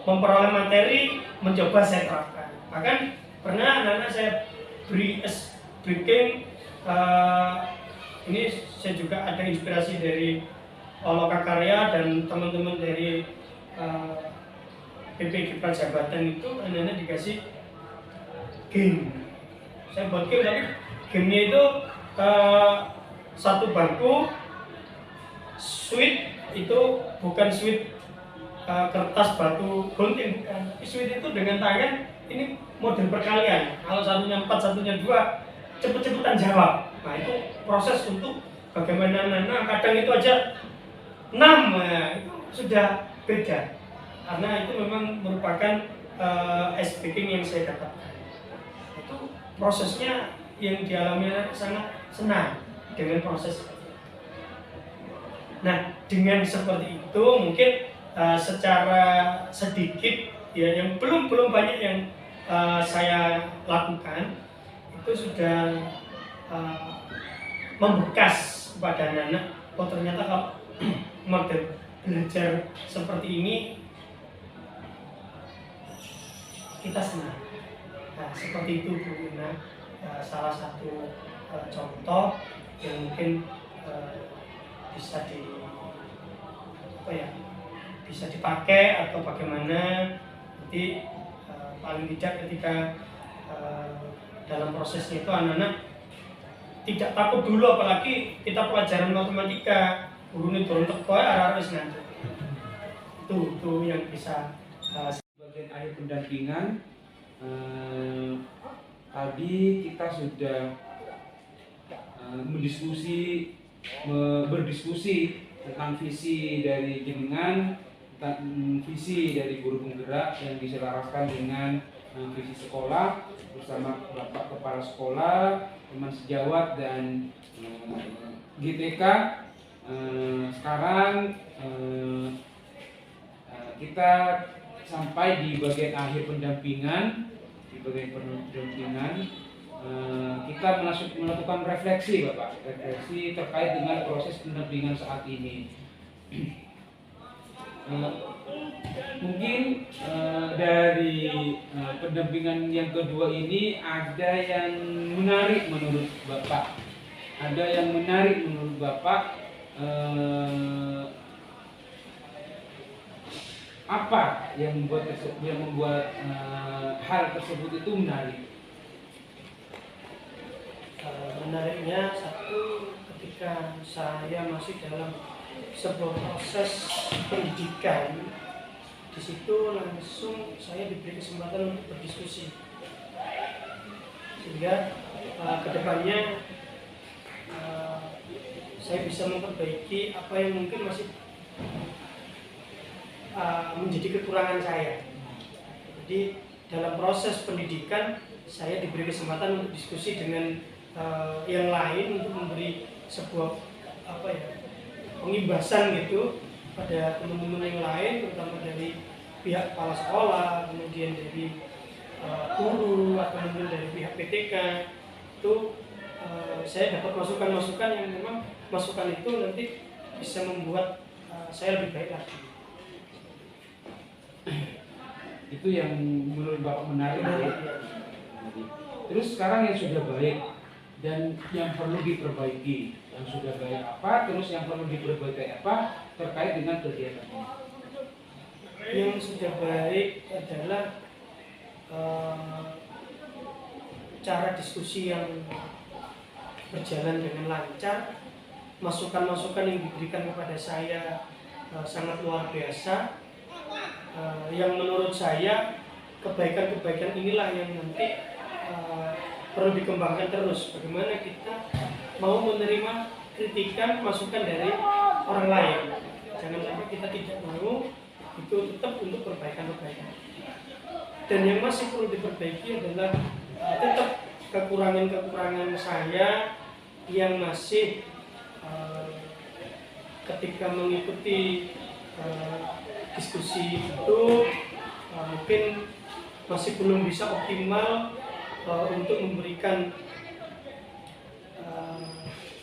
memperoleh materi, mencoba saya terapkan. Bahkan pernah anak-anak saya beri briefing, ini saya juga ada inspirasi dari Lokakarya dan teman-teman dari PPG Prajabatan itu, anak-anak dikasih game. Saya buat game, tapi gamenya itu satu bangku, suite itu bukan suite kertas batu gunting, bukan. Suite itu dengan tangan, ini model perkalian. Kalau satunya 4, satunya 2, cepet-cepetan jawab. Nah itu proses untuk bagaimana anak-anak kadang itu aja 6, itu sudah beda. Karena itu memang merupakan ice breaking yang saya dapatkan. Itu prosesnya yang dialami sangat senang dengan proses. Nah dengan seperti itu mungkin secara sedikit ya, yang belum banyak yang saya lakukan itu sudah membekas kepada anak-anak. Oh ternyata kalau model belajar seperti ini kita senang. Nah seperti itu Bu Ina, salah satu contoh yang mungkin bisa bisa dipakai atau bagaimana nanti paling tidak ketika dalam prosesnya itu anak-anak tidak takut dulu, apalagi kita pelajaran matematika gurunya turun teko harus ngantuk. Itu yang bisa bagian akhir pendampingan. Tadi kita sudah berdiskusi tentang visi dari jenengan, visi dari guru penggerak yang diselaraskan dengan visi sekolah bersama Bapak Kepala Sekolah, teman sejawat dan GTK. Sekarang kita sampai di bagian akhir pendampingan. Kita melakukan refleksi Bapak, refleksi terkait dengan proses pendampingan saat ini. Mungkin dari pendampingan yang kedua ini ada yang menarik menurut Bapak, apa yang membuat hal tersebut itu menarik? Menariknya satu, ketika saya masih dalam sebuah proses pendidikan, di situ langsung saya diberi kesempatan untuk berdiskusi, sehingga kedepannya saya bisa memperbaiki apa yang mungkin masih menjadi kekurangan saya. Jadi dalam proses pendidikan saya diberi kesempatan untuk diskusi dengan yang lain untuk memberi sebuah pengimbasan gitu pada teman-teman yang lain, terutama dari pihak kepala sekolah, kemudian dari guru atau mungkin dari pihak PTK. Itu saya dapat masukan-masukan yang memang masukan itu nanti bisa membuat saya lebih baik lagi. Itu yang menurut Bapak menarik ya. Terus sekarang yang sudah baik dan yang perlu diperbaiki, yang sudah baik apa, terus yang perlu diperbaiki apa terkait dengan kegiatan ini? Yang sudah baik adalah cara diskusi yang berjalan dengan lancar, masukan-masukan yang diberikan kepada saya sangat luar biasa. Yang menurut saya kebaikan-kebaikan inilah yang nanti perlu dikembangkan terus. Bagaimana kita mau menerima kritikan, masukan dari orang lain. Jangan sampai kita tidak mau, itu tetap untuk perbaikan-perbaikan. Dan yang masih perlu diperbaiki adalah tetap kekurangan-kekurangan saya yang masih ketika mengikuti diskusi itu mungkin masih belum bisa optimal untuk memberikan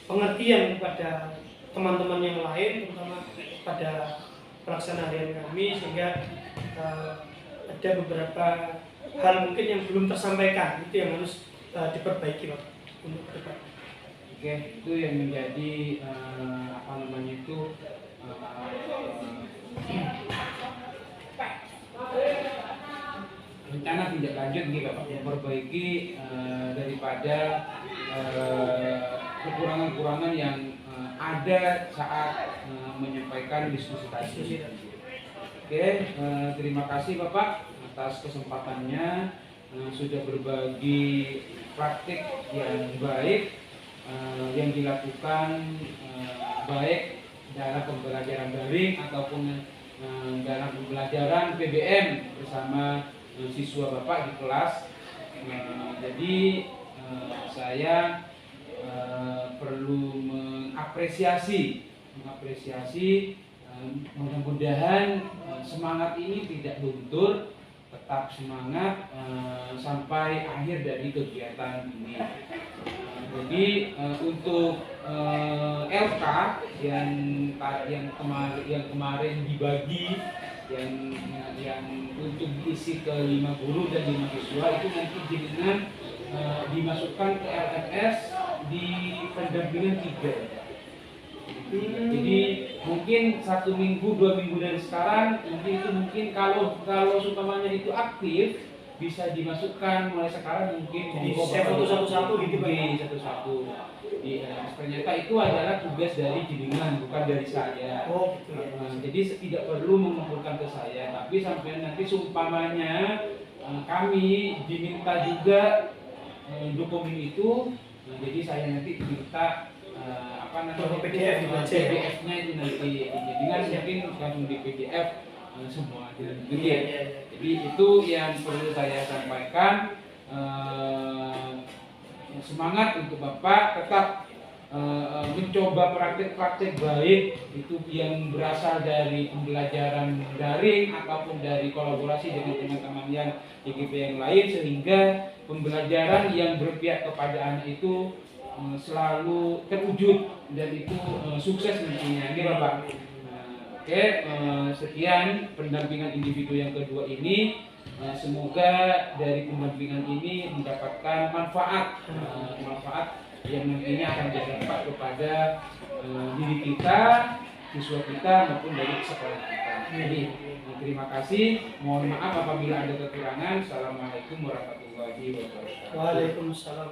pengertian kepada teman-teman yang lain, terutama pada pelaksana harian kami, sehingga ada beberapa hal mungkin yang belum tersampaikan, itu yang harus diperbaiki Pak untuk ke depan. Oke, itu yang menjadi rencana tindak lanjut gitu Pak, memperbaiki daripada kekurangan-kekurangan yang ada saat menyampaikan diskusi tadi. Oke, terima kasih Bapak atas kesempatannya, sudah berbagi praktik yang baik yang dilakukan baik dalam pembelajaran daring ataupun dalam pembelajaran PBM bersama siswa Bapak di kelas. Jadi saya perlu mengapresiasi mudah-mudahan semangat ini tidak luntur, tetap semangat sampai akhir dari kegiatan ini. Jadi untuk LK yang kemarin dibagi yang untuk diisi ke 5 guru dan 5 siswa itu nanti dengan dimasukkan ke LMS di pendampingan 3. Jadi mungkin 1 minggu 2 minggu dari sekarang mungkin kalau umpamanya itu aktif bisa dimasukkan mulai sekarang mungkin jadi satu-satu gitu Pak. Satu-satu. Ternyata itu adalah tugas dari jenengan bukan dari saya. Oh gitu ya. Jadi tidak perlu mengumpulkan ke saya, tapi sampai nanti seumpamanya kami diminta juga dokumen itu, jadi saya nanti minta PDF-nya itu nanti dengan mungkin langsung di PDF semua gitu ya. Jadi itu yang perlu saya sampaikan. Semangat untuk Bapak tetap mencoba praktek-praktek baik itu yang berasal dari pembelajaran daring ataupun dari kolaborasi dengan teman-teman yang IGP yang lain, sehingga pembelajaran yang berpihak kepada anak itu selalu terwujud dan itu sukses nantinya. Ini Bapak. Oke, sekian pendampingan individu yang kedua ini. Semoga dari pendampingan ini mendapatkan manfaat yang nantinya akan berdampak kepada diri kita, siswa kita maupun dari sekolah kita. Jadi terima kasih. Mohon maaf apabila ada kekurangan. Assalamualaikum warahmatullahi wabarakatuh. Waalaikumsalam.